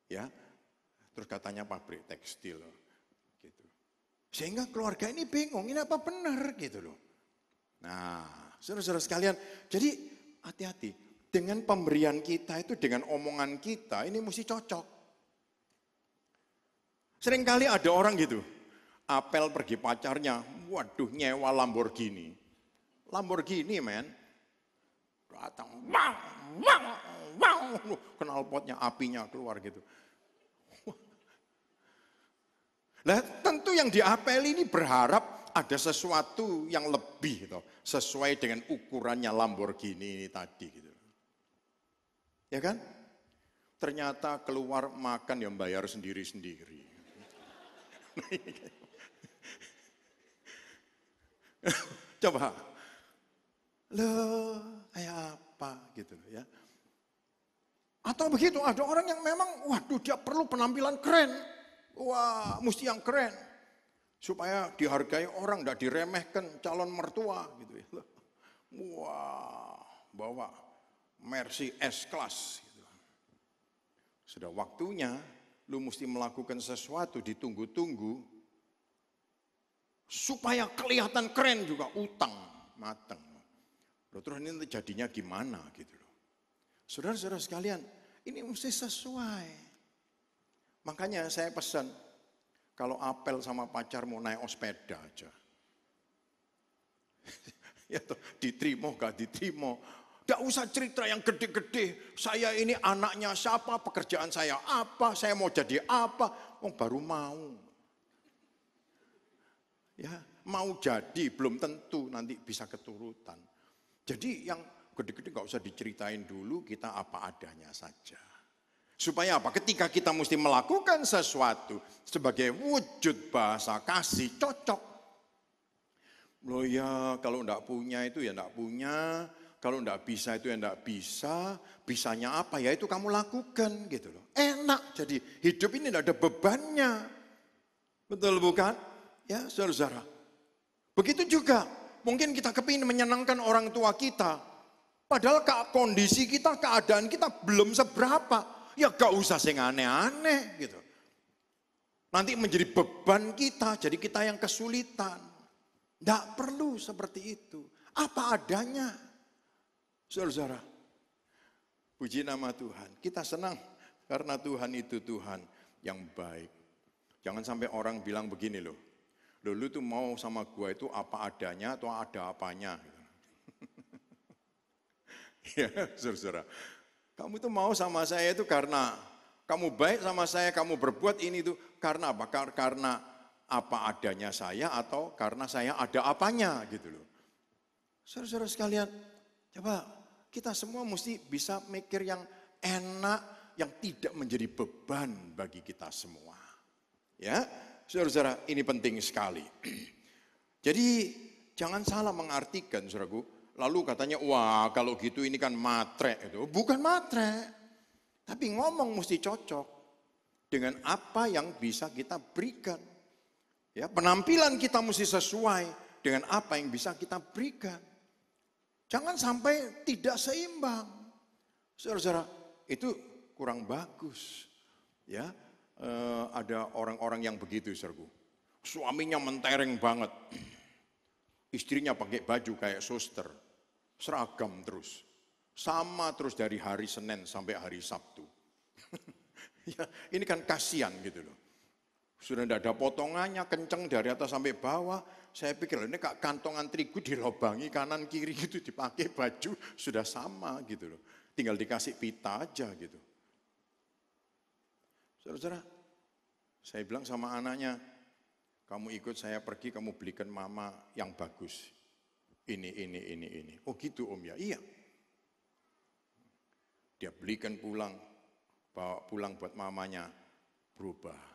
Ya, terus katanya pabrik tekstil. Gitu. Sehingga keluarga ini bingung, ini apa benar gitu loh. Nah, saudara-saudara sekalian, jadi hati-hati. Dengan pemberian kita itu, dengan omongan kita, ini mesti cocok. Seringkali ada orang gitu, apel pergi pacarnya, waduh nyewa Lamborghini. Lamborghini men, datang, wow, wow, wow, knalpotnya apinya keluar gitu. Nah tentu yang diapel ini berharap ada sesuatu yang lebih gitu, sesuai dengan ukurannya Lamborghini ini tadi gitu. Ya kan? Ternyata keluar makan yang bayar sendiri-sendiri. Coba, loh kayak apa gitu loh ya. Atau begitu ada orang yang memang waduh dia perlu penampilan keren. Wah mesti yang keren. Supaya dihargai orang, tidak diremehkan calon mertua gitu ya. Wah bawa Mercy S-Class. Gitu. Sudah waktunya lu mesti melakukan sesuatu ditunggu-tunggu. Supaya kelihatan keren juga utang mateng. Loh, terus ini jadinya gimana gitu loh. Saudara-saudara sekalian, ini mesti sesuai. Makanya saya pesan, kalau apel sama pacar mau naik sepeda aja. Ya toh, diterima gak diterima. Gak usah cerita yang gede-gede. Saya ini anaknya siapa, pekerjaan saya apa, saya mau jadi apa. Oh baru mau. Ya, mau jadi belum tentu nanti bisa keturutan. Jadi yang gede-gede gak usah diceritain dulu, kita apa adanya saja. Supaya apa? Ketika kita mesti melakukan sesuatu sebagai wujud bahasa kasih cocok. Loh ya kalau enggak punya itu ya enggak punya, kalau enggak bisa itu ya enggak bisa, bisanya apa ya itu kamu lakukan gitu loh. Enak jadi hidup ini enggak ada bebannya. Betul bukan? Ya saudara-saudara. Begitu juga mungkin kita kepingin menyenangkan orang tua kita. Padahal kondisi kita, keadaan kita belum seberapa. Ya gak usah sing aneh-aneh gitu. Nanti menjadi beban kita, jadi kita yang kesulitan. Tidak perlu seperti itu. Apa adanya. Saudara-saudara. Puji nama Tuhan. Kita senang karena Tuhan itu Tuhan yang baik. Jangan sampai orang bilang begini loh. Lu tuh mau sama gua itu apa adanya atau ada apanya. Ya, saudara. Kamu tuh mau sama saya itu karena kamu baik sama saya, kamu berbuat ini tuh karena apa? Karena apa adanya saya atau karena saya ada apanya gitu loh. Saudara-saudara sekalian, coba kita semua mesti bisa mikir yang enak, yang tidak menjadi beban bagi kita semua. Ya, saudara-saudara, ini penting sekali. Jadi jangan salah mengartikan, saudaraku. Lalu katanya, wah kalau gitu ini kan matre. Itu bukan matre, tapi ngomong mesti cocok dengan apa yang bisa kita berikan. Ya, penampilan kita mesti sesuai dengan apa yang bisa kita berikan. Jangan sampai tidak seimbang. Saudara-saudara, itu kurang bagus. Ya, ada orang-orang yang begitu, saudaraku. Suaminya mentereng banget. Istrinya pakai baju kayak suster. Seragam terus. Sama terus dari hari Senin sampai hari Sabtu. Ya, ini kan kasihan gitu loh. Sudah tidak ada potongannya, kenceng dari atas sampai bawah. Saya pikir ini kayak kantongan terigu dilobangi kanan kiri gitu, dipakai baju sudah sama gitu loh. Tinggal dikasih pita aja gitu. Saudara-saudara, saya bilang sama anaknya, kamu ikut saya pergi, kamu belikan mama yang bagus. Ini. Oh gitu om ya, iya. Dia belikan pulang, bawa pulang buat mamanya, berubah.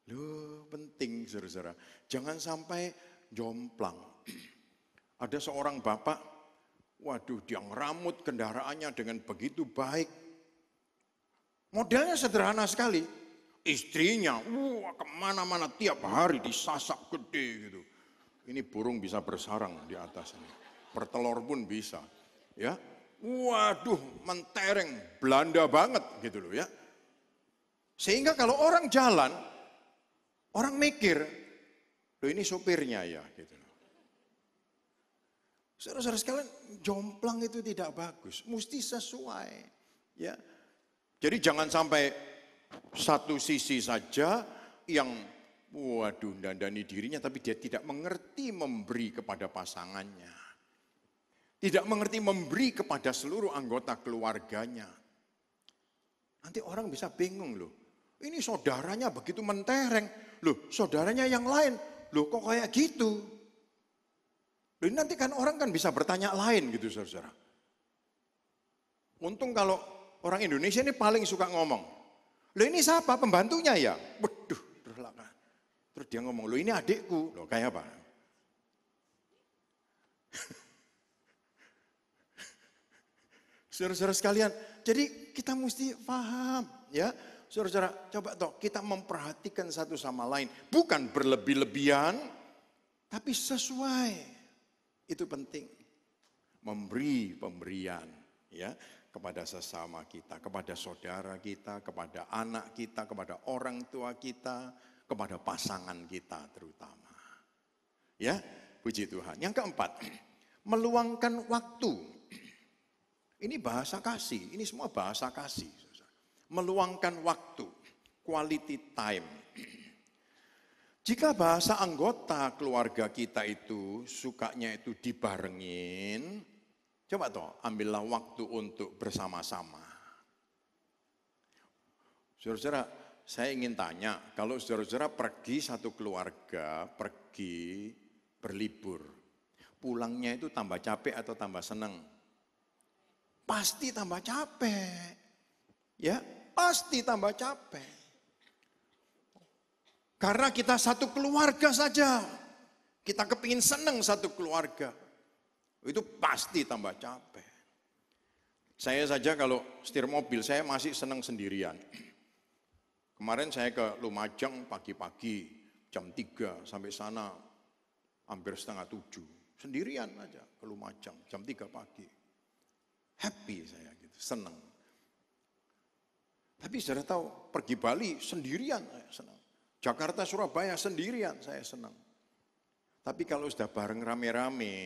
Loh penting saudara-saudara, jangan sampai jomplang. Ada seorang bapak, waduh dia ngeramut kendaraannya dengan begitu baik. Modelnya sederhana sekali. Istrinya, kemana-mana tiap hari disasak gede gitu. Ini burung bisa bersarang di atas ini. Bertelur pun bisa. Ya, waduh mentereng, Belanda banget gitu loh ya. Sehingga kalau orang jalan, orang mikir, loh ini sopirnya ya gitu loh. Saudara-saudara sekalian, jomplang itu tidak bagus, mesti sesuai. Ya, jadi jangan sampai satu sisi saja yang waduh dandani dirinya tapi dia tidak mengerti memberi kepada pasangannya. Tidak mengerti memberi kepada seluruh anggota keluarganya. Nanti orang bisa bingung loh. Ini saudaranya begitu mentereng. Loh saudaranya yang lain. Loh kok kayak gitu. Loh nanti kan orang kan bisa bertanya lain gitu saudara. Untung kalau orang Indonesia ini paling suka ngomong. Loh ini siapa pembantunya ya? Waduh berlaku. Terus dia ngomong, loh ini adikku. Loh kayak apa? Saudara-saudara sekalian, jadi kita mesti paham ya. Saudara-saudara, coba toh kita memperhatikan satu sama lain. Bukan berlebih-lebihan, tapi sesuai. Itu penting. Memberi pemberian ya kepada sesama kita, kepada saudara kita, kepada anak kita, kepada orang tua kita, kepada pasangan kita terutama. Ya, puji Tuhan. Yang keempat, meluangkan waktu. Ini bahasa kasih, ini semua bahasa kasih. Meluangkan waktu, quality time. Jika bahasa anggota keluarga kita itu sukanya itu dibarengin, coba toh ambillah waktu untuk bersama-sama. Saudara-saudara, saya ingin tanya, kalau saudara-saudara pergi satu keluarga, pergi berlibur, pulangnya itu tambah capek atau tambah senang? Pasti tambah capek. Ya, pasti tambah capek. Karena kita satu keluarga saja, kita kepingin senang satu keluarga, itu pasti tambah capek. Saya saja kalau setir mobil, saya masih senang sendirian. Kemarin saya ke Lumajang pagi-pagi, jam 3 sampai sana hampir setengah 7. Sendirian aja ke Lumajang, jam 3 pagi. Happy saya gitu, senang. Tapi saudara tahu, pergi Bali sendirian saya senang. Jakarta, Surabaya sendirian saya senang. Tapi kalau sudah bareng rame-rame,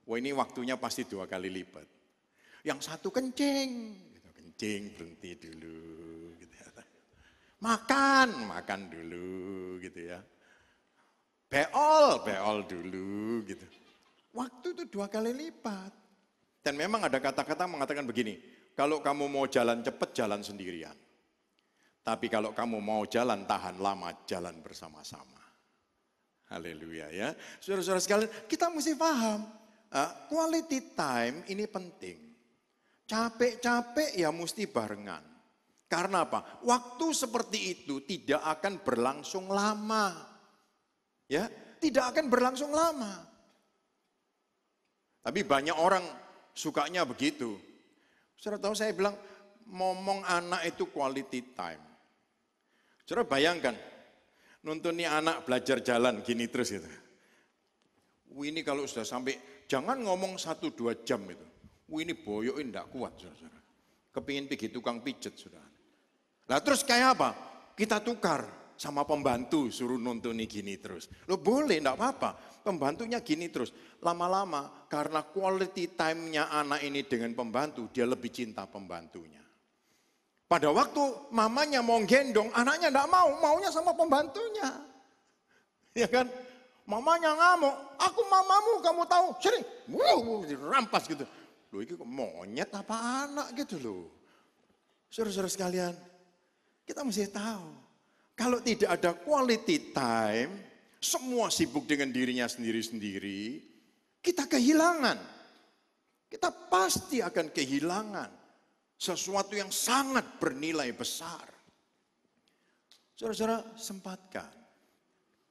wah ini waktunya pasti 2 kali lipat. Yang satu kencing, gitu, kencing berhenti dulu. Gitu ya. Makan dulu gitu ya. Beol dulu gitu. Waktu itu 2 kali lipat. Dan memang ada kata-kata mengatakan begini, kalau kamu mau jalan cepat, jalan sendirian. Tapi kalau kamu mau jalan, tahan lama, jalan bersama-sama. Haleluya ya. Saudara-saudara sekalian, kita mesti paham. Quality time ini penting. Capek-capek ya mesti barengan. Karena apa? Waktu seperti itu tidak akan berlangsung lama. Ya, tidak akan berlangsung lama. Tapi banyak orang sukanya begitu. Saudara tahu saya bilang, ngomong anak itu quality time. Saudara bayangkan, nonton nih anak belajar jalan gini terus gitu. Ini kalau sudah sampai, jangan ngomong 1-2 jam itu. Ini boyokin enggak kuat saudara. Kepingin pergi tukang pijet saudara. Nah terus kayak apa? Kita tukar sama pembantu suruh nonton nih gini terus. Lo boleh enggak apa-apa, pembantunya gini terus. Lama-lama karena quality time-nya anak ini dengan pembantu, dia lebih cinta pembantunya. Pada waktu mamanya mau gendong, anaknya enggak mau, maunya sama pembantunya. Ya kan? Mamanya ngamuk, aku mamamu kamu tahu, sering, rampas gitu. Loh ini kok monyet apa anak gitu loh. Saudara-saudara sekalian, kita mesti tahu. Kalau tidak ada quality time, semua sibuk dengan dirinya sendiri-sendiri, kita kehilangan. Kita pasti akan kehilangan sesuatu yang sangat bernilai besar. Saudara-saudara, sempatkan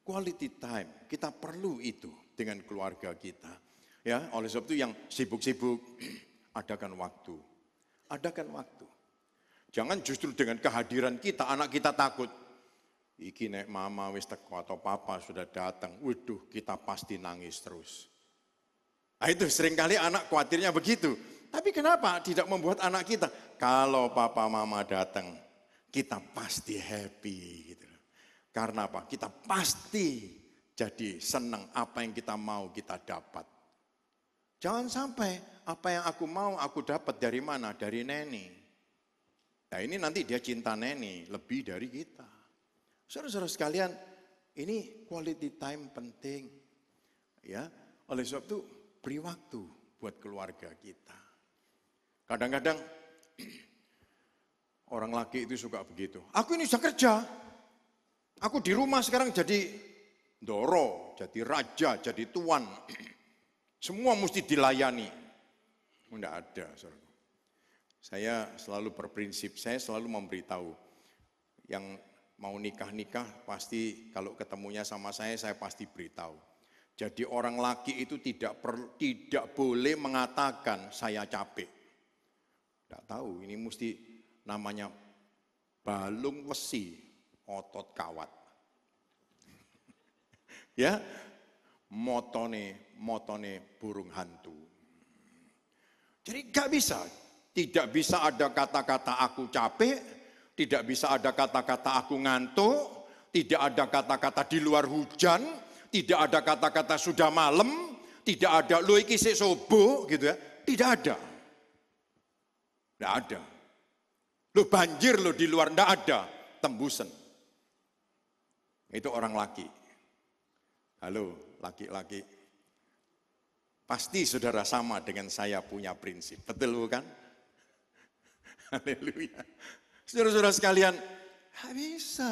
quality time. Kita perlu itu dengan keluarga kita. Ya, oleh sebab itu yang sibuk-sibuk, adakan waktu. Adakan waktu. Jangan justru dengan kehadiran kita, anak kita takut. Iki nek mama wis teko atau papa sudah datang, waduh kita pasti nangis terus. Nah itu seringkali anak khawatirnya begitu. Tapi kenapa tidak membuat anak kita, kalau papa mama datang, kita pasti happy gitu. Karena apa? Kita pasti jadi senang apa yang kita mau kita dapat. Jangan sampai apa yang aku mau aku dapat dari mana? Dari neni. Nah ini nanti dia cinta neni lebih dari kita. Saudara-saudara sekalian, ini quality time penting. Ya, oleh sebab itu beri waktu buat keluarga kita. Kadang-kadang orang laki itu suka begitu. Aku ini sudah kerja. Aku di rumah sekarang jadi doro, jadi raja, jadi tuan. Semua mesti dilayani. Enggak ada, saudara. Saya selalu berprinsip, saya selalu memberitahu yang mau nikah-nikah pasti kalau ketemunya sama saya pasti beritahu. Jadi orang laki itu tidak boleh mengatakan saya capek. Tidak tahu, ini mesti namanya balung wesi, otot kawat. Ya, motone burung hantu. Jadi tidak bisa ada kata-kata aku capek, tidak bisa ada kata-kata aku ngantuk, tidak ada kata-kata di luar hujan, tidak ada kata-kata sudah malam, tidak ada lo iki sik subuh gitu ya, tidak ada. Tidak ada. Lo banjir lo di luar, tidak ada tembusan. Itu orang laki. Halo laki-laki. Pasti saudara sama dengan saya punya prinsip. Betul bukan? Haleluya. Saudara-saudara sekalian, tidak bisa.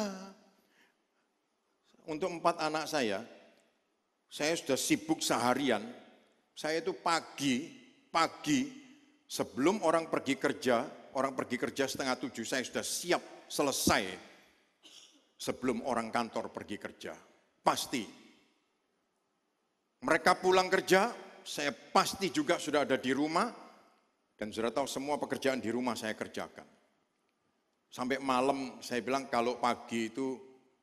Untuk 4 anak saya sudah sibuk seharian. Saya itu pagi sebelum orang pergi kerja 6:30, saya sudah siap selesai sebelum orang kantor pergi kerja. Pasti. Mereka pulang kerja, saya pasti juga sudah ada di rumah, dan sudah tahu semua pekerjaan di rumah saya kerjakan. Sampai malam saya bilang kalau pagi itu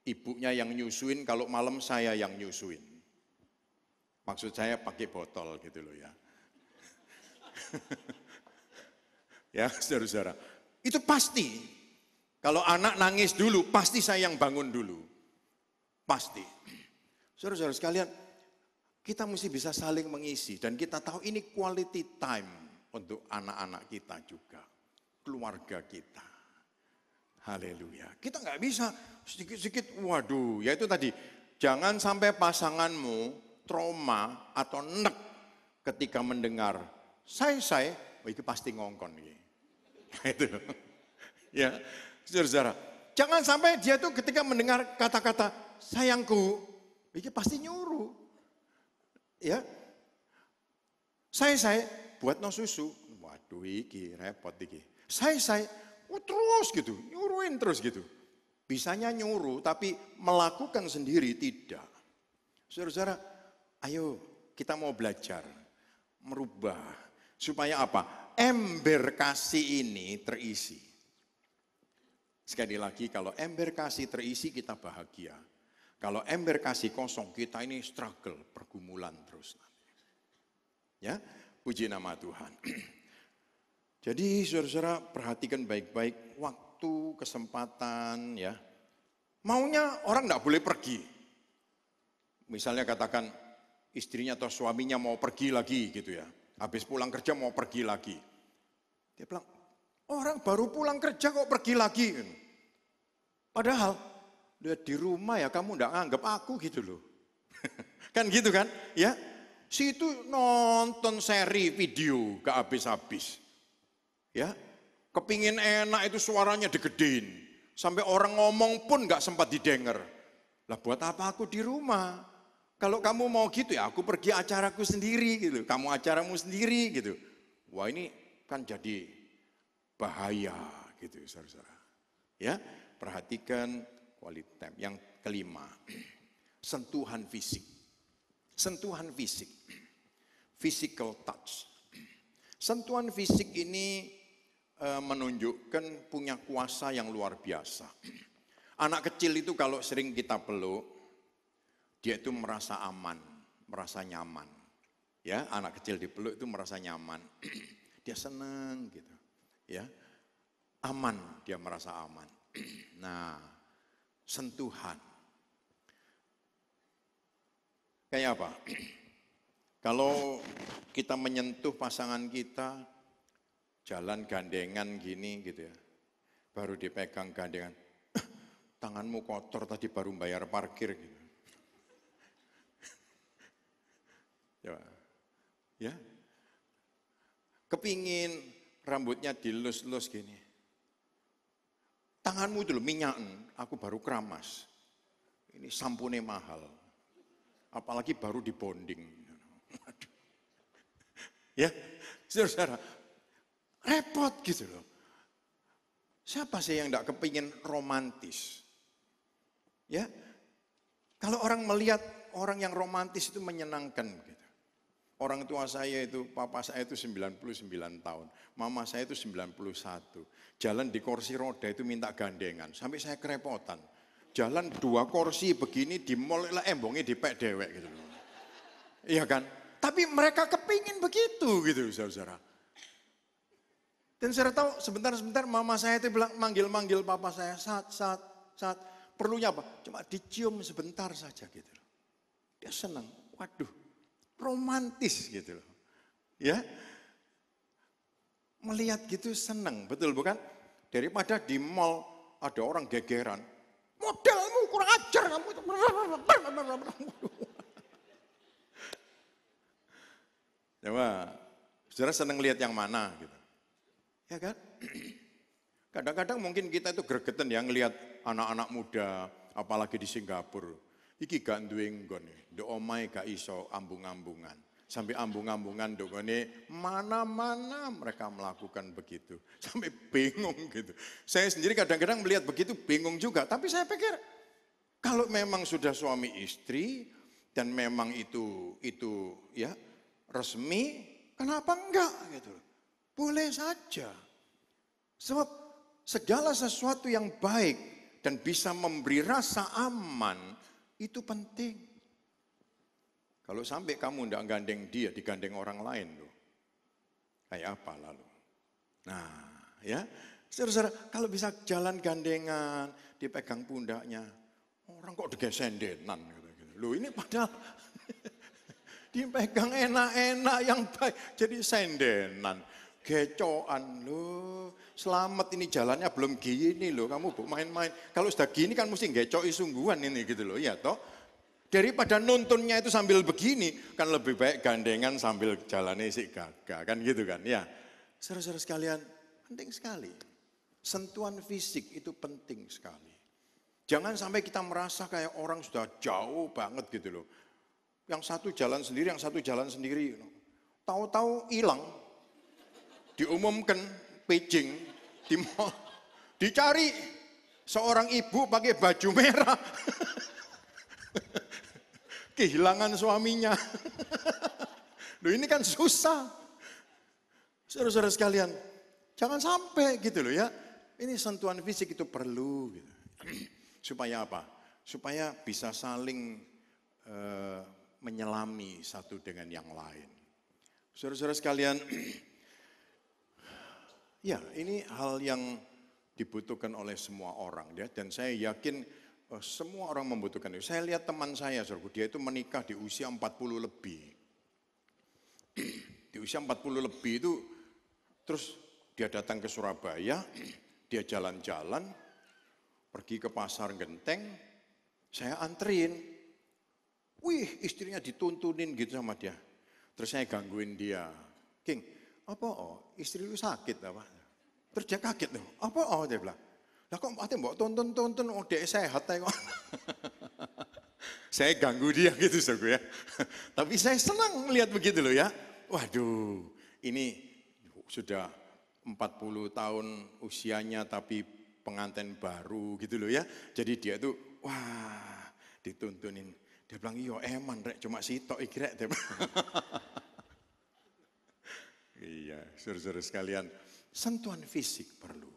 ibunya yang nyusuin, kalau malam saya yang nyusuin. Maksud saya pakai botol gitu loh ya. Ya saudara-saudara, itu pasti. Kalau anak nangis dulu, pasti saya yang bangun dulu. Pasti. Saudara-saudara sekalian, kita mesti bisa saling mengisi. Dan kita tahu ini quality time untuk anak-anak kita juga. Keluarga kita. Haleluya. Kita nggak bisa sedikit-sedikit, waduh. Ya itu tadi, jangan sampai pasanganmu trauma atau nek ketika mendengar saya, itu pasti ngongkon. Itu. Ya, saudara-saudara, Jangan sampai dia tuh ketika mendengar kata-kata sayangku, ini pasti nyuruh. Ya, saya buat no susu. Waduh, iki repot iki. Saya, terus gitu, nyuruhin terus gitu. Bisanya nyuruh, tapi melakukan sendiri tidak. Saudara-saudara, ayo kita mau belajar, merubah. Supaya apa? Ember kasih ini terisi. Sekali lagi, kalau ember kasih terisi kita bahagia. Kalau ember kasih kosong, kita ini struggle, pergumulan terus. Ya, puji nama Tuhan. Jadi saudara-saudara perhatikan baik-baik waktu, kesempatan ya. Maunya orang enggak boleh pergi. Misalnya katakan istrinya atau suaminya mau pergi lagi gitu ya. Habis pulang kerja mau pergi lagi. Dia bilang, orang baru pulang kerja kok pergi lagi. Padahal di rumah ya kamu enggak anggap aku gitu loh. Kan gitu kan ya. Situ nonton seri video gak habis-habis. Ya, kepingin enak itu suaranya digedein. Sampai orang ngomong pun gak sempat didengar. Lah buat apa aku di rumah? Kalau kamu mau gitu ya aku pergi acaraku sendiri gitu. Kamu acaramu sendiri gitu. Wah ini kan jadi bahaya gitu saudara-saudara. Ya, perhatikan quality time. Yang kelima, sentuhan fisik. Sentuhan fisik. Physical touch. Sentuhan fisik ini menunjukkan punya kuasa yang luar biasa. Anak kecil itu kalau sering kita peluk, dia itu merasa aman, merasa nyaman. Ya, anak kecil dipeluk itu merasa nyaman. Dia senang gitu. Ya. Aman, dia merasa aman. Nah, sentuhan. Kayak apa? Kalau kita menyentuh pasangan kita, jalan gandengan gini gitu ya. Baru dipegang gandengan. Tanganmu kotor tadi baru bayar parkir gitu. Ya. Kepingin rambutnya dilus-lus gini. Tanganmu itu loh minyakan, aku baru keramas. Ini sampunnya mahal. Apalagi baru dibonding. Ya, saudara-saudara. Repot gitu loh. Siapa sih yang enggak kepingin romantis? Ya, kalau orang melihat orang yang romantis itu menyenangkan gitu. Orang tua saya itu, papa saya itu 99 tahun, mama saya itu 91. Jalan di kursi roda itu minta gandengan, sampai saya kerepotan. Jalan 2 kursi begini di mall lah embongnya dipek dewek gitu loh. Iya kan? Tapi mereka kepingin begitu gitu saudara-saudara. Dan saya tahu sebentar-sebentar mama saya itu bilang manggil-manggil papa saya saat perlunya apa? Cuma dicium sebentar saja gitu loh. Dia senang. Waduh, romantis gitu loh. Ya. Melihat gitu senang, betul bukan? Daripada di mall ada orang gegeran. Modelmu kurang ajar kamu itu. Coba, saudara senang lihat yang mana gitu. Ya kan? Kadang-kadang mungkin kita itu gregetan ya ngelihat anak-anak muda, apalagi di Singapura. Iki gak duwe nggon, ndok omahe gak iso ambung-ambungan. Sampai ambung-ambungan ndok ngene mana-mana mereka melakukan begitu. Sampai bingung gitu. Saya sendiri kadang-kadang melihat begitu bingung juga, tapi saya pikir kalau memang sudah suami istri dan memang itu ya resmi, kenapa enggak gitu. Boleh saja. Sebab segala sesuatu yang baik dan bisa memberi rasa aman itu penting. Kalau sampai kamu tidak gandeng dia, digandeng orang lain loh. Kayak apa lalu? Nah ya, saudara-saudara kalau bisa jalan gandengan, dipegang pundaknya, orang kok digesendenan gitu. Loh ini padahal dipegang enak-enak yang baik, jadi sendenan. Gecoan loh, selamat ini jalannya belum gini loh, kamu bu main-main. Kalau sudah gini kan mesti gecoi sungguhan ini gitu loh, ya toh. Daripada nontonnya itu sambil begini, kan lebih baik gandengan sambil jalannya si gagah, kan gitu kan ya. Saudara-saudara sekalian, penting sekali. Sentuhan fisik itu penting sekali. Jangan sampai kita merasa kayak orang sudah jauh banget gitu loh. Yang satu jalan sendiri, yang satu jalan sendiri. Tahu-tahu hilang. Diumumkan paging di mall. Dicari seorang ibu pakai baju merah. Kehilangan suaminya. Loh ini kan susah. Saudara-saudara sekalian, jangan sampai gitu loh ya. Ini sentuhan fisik itu perlu gitu. Supaya apa? Supaya bisa saling menyelami satu dengan yang lain. Saudara-saudara sekalian, ya ini hal yang dibutuhkan oleh semua orang ya. Dan saya yakin semua orang membutuhkan itu. Saya lihat teman saya, saudara, dia itu menikah di usia 40 lebih. Di usia 40 lebih itu, terus dia datang ke Surabaya, dia jalan-jalan, pergi ke pasar Genteng, saya anterin. Wih, istrinya dituntunin gitu sama dia. Terus saya gangguin dia. King, apa istri lu sakit apa? Terus dia kaget loh, apa dia bilang. Lah kok ate mbok tonton-tonton dhek sehat ae kok. Saya ganggu dia gitu saudara ya. Tapi saya senang melihat begitu loh ya. Waduh, ini sudah 40 tahun usianya tapi pengantin baru gitu loh ya. Jadi dia tuh wah dituntunin. Dia bilang iya eman rek cuma sitok iki rek. Iya, saudara-saudara sekalian, sentuhan fisik perlu.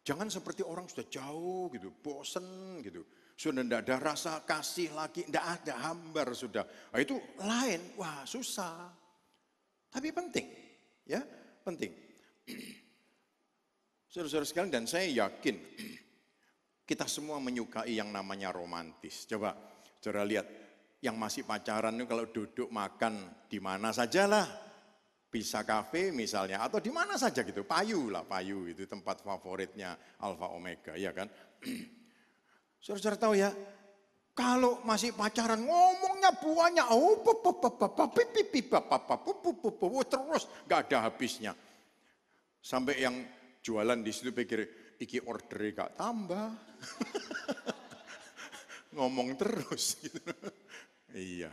Jangan seperti orang sudah jauh gitu, bosen gitu. Sudah tidak ada rasa kasih lagi, tidak ada, hambar sudah. Nah, itu lain, wah susah. Tapi penting, ya penting. Saudara-saudara sekalian, dan saya yakin kita semua menyukai yang namanya romantis. Coba, saudara lihat, yang masih pacaran itu kalau duduk makan di mana sajalah. Bisa kafe misalnya, atau di mana saja gitu, Payu itu tempat favoritnya Alfa Omega, ya kan. Saudara-saudara tahu ya, kalau masih pacaran ngomongnya banyak, terus gak ada habisnya. Sampai yang jualan di situ pikir, iki ordernya gak tambah. Ngomong terus gitu. Iya.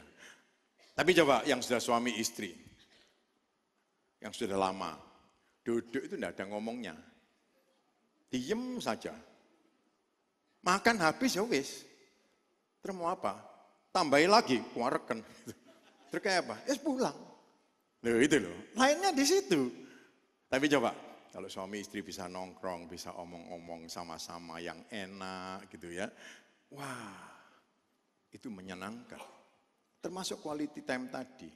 Tapi coba yang sudah suami istri, yang sudah lama, duduk itu tidak ada ngomongnya. Diem saja. Makan habis ya wis. Terus mau apa? Tambahin lagi, kuareken. Terus kayak apa? Pulang. Loh itu loh, lainnya di situ. Tapi coba, kalau suami istri bisa nongkrong, bisa omong-omong sama-sama yang enak gitu ya. Wah, itu menyenangkan. Termasuk quality time tadi.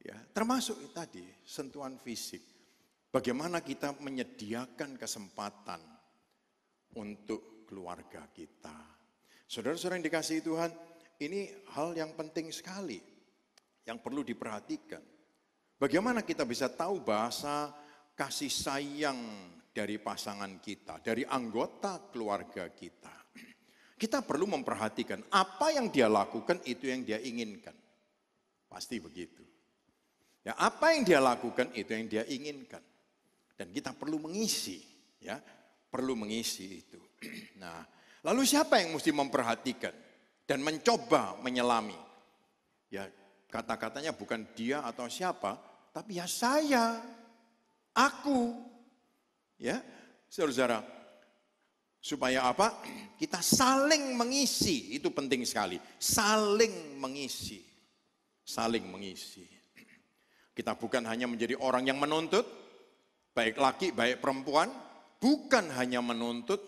Ya, termasuk tadi sentuhan fisik. Bagaimana kita menyediakan kesempatan untuk keluarga kita. Saudara-saudara yang dikasihi Tuhan, ini hal yang penting sekali yang perlu diperhatikan. Bagaimana kita bisa tahu bahasa kasih sayang dari pasangan kita, dari anggota keluarga kita. Kita perlu memperhatikan apa yang dia lakukan itu yang dia inginkan. Pasti begitu. Ya, apa yang dia lakukan itu yang dia inginkan. Dan kita perlu mengisi, ya, perlu mengisi itu. Nah, lalu siapa yang mesti memperhatikan dan mencoba menyelami? Ya, kata-katanya bukan dia atau siapa, tapi ya saya, aku. Ya, saudara-saudara, supaya apa? Kita saling mengisi, itu penting sekali. Saling mengisi. Saling mengisi. Kita bukan hanya menjadi orang yang menuntut, baik laki, baik perempuan, bukan hanya menuntut,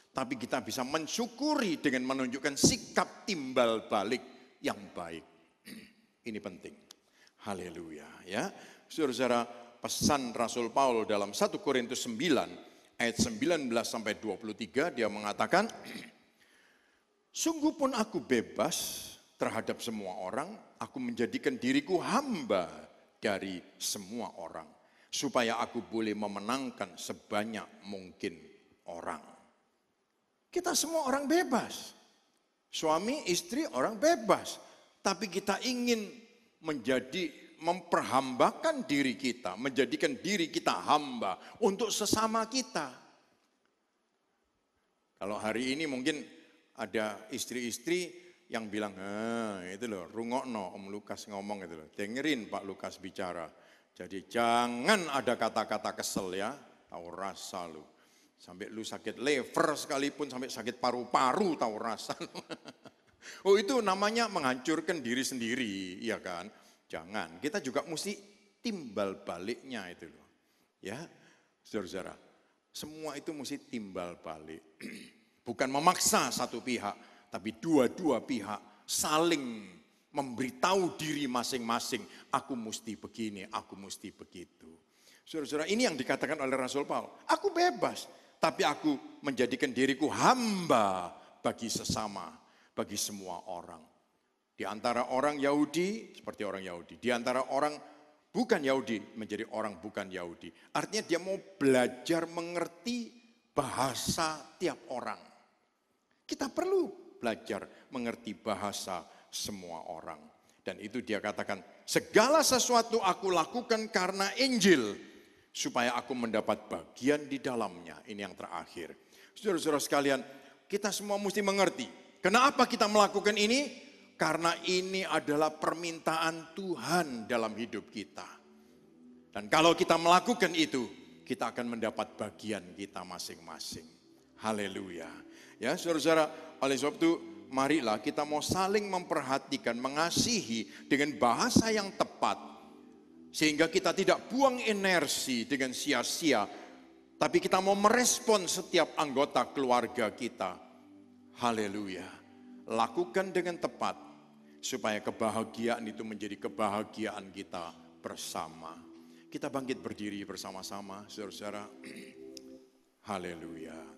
tapi kita bisa mensyukuri dengan menunjukkan sikap timbal balik yang baik. Ini penting. Haleluya, ya. Saudara-saudara, pesan Rasul Paulus dalam 1 Korintus 9 ayat 19 sampai 23 dia mengatakan, sungguh pun aku bebas terhadap semua orang, aku menjadikan diriku hamba dari semua orang, supaya aku boleh memenangkan sebanyak mungkin orang. Kita semua orang bebas. Suami, istri, orang bebas. Tapi kita ingin memperhambakan diri kita, menjadikan diri kita hamba untuk sesama kita. Kalau hari ini mungkin ada istri-istri yang bilang, itu loh, rungokno Om Lukas ngomong itu loh, dengerin Pak Lukas bicara. Jadi jangan ada kata-kata kesel ya, tahu rasa lu. Sampai lu sakit liver sekalipun, sampai sakit paru-paru tahu rasa lu. Oh itu namanya menghancurkan diri sendiri, ya kan? Jangan, kita juga mesti timbal baliknya itu loh. Ya, saudara-saudara, semua itu mesti timbal balik. Bukan memaksa satu pihak, tapi dua-dua pihak saling memberitahu diri masing-masing, aku mesti begini, aku mesti begitu. Saudara-saudara, ini yang dikatakan oleh Rasul Paulus, aku bebas, tapi aku menjadikan diriku hamba bagi sesama, bagi semua orang. Di antara orang Yahudi, seperti orang Yahudi. Di antara orang bukan Yahudi, menjadi orang bukan Yahudi. Artinya dia mau belajar mengerti bahasa tiap orang. Kita perlu belajar mengerti bahasa semua orang. Dan itu dia katakan, segala sesuatu aku lakukan karena Injil, supaya aku mendapat bagian di dalamnya. Ini yang terakhir. Saudara-saudara sekalian, kita semua mesti mengerti. Kenapa kita melakukan ini? Karena ini adalah permintaan Tuhan dalam hidup kita. Dan kalau kita melakukan itu, kita akan mendapat bagian kita masing-masing. Haleluya. Ya, saudara-saudara, oleh sebab itu marilah kita mau saling memperhatikan, mengasihi dengan bahasa yang tepat. Sehingga kita tidak buang energi dengan sia-sia, tapi kita mau merespon setiap anggota keluarga kita. Haleluya. Lakukan dengan tepat, supaya kebahagiaan itu menjadi kebahagiaan kita bersama. Kita bangkit berdiri bersama-sama, saudara-saudara. Haleluya.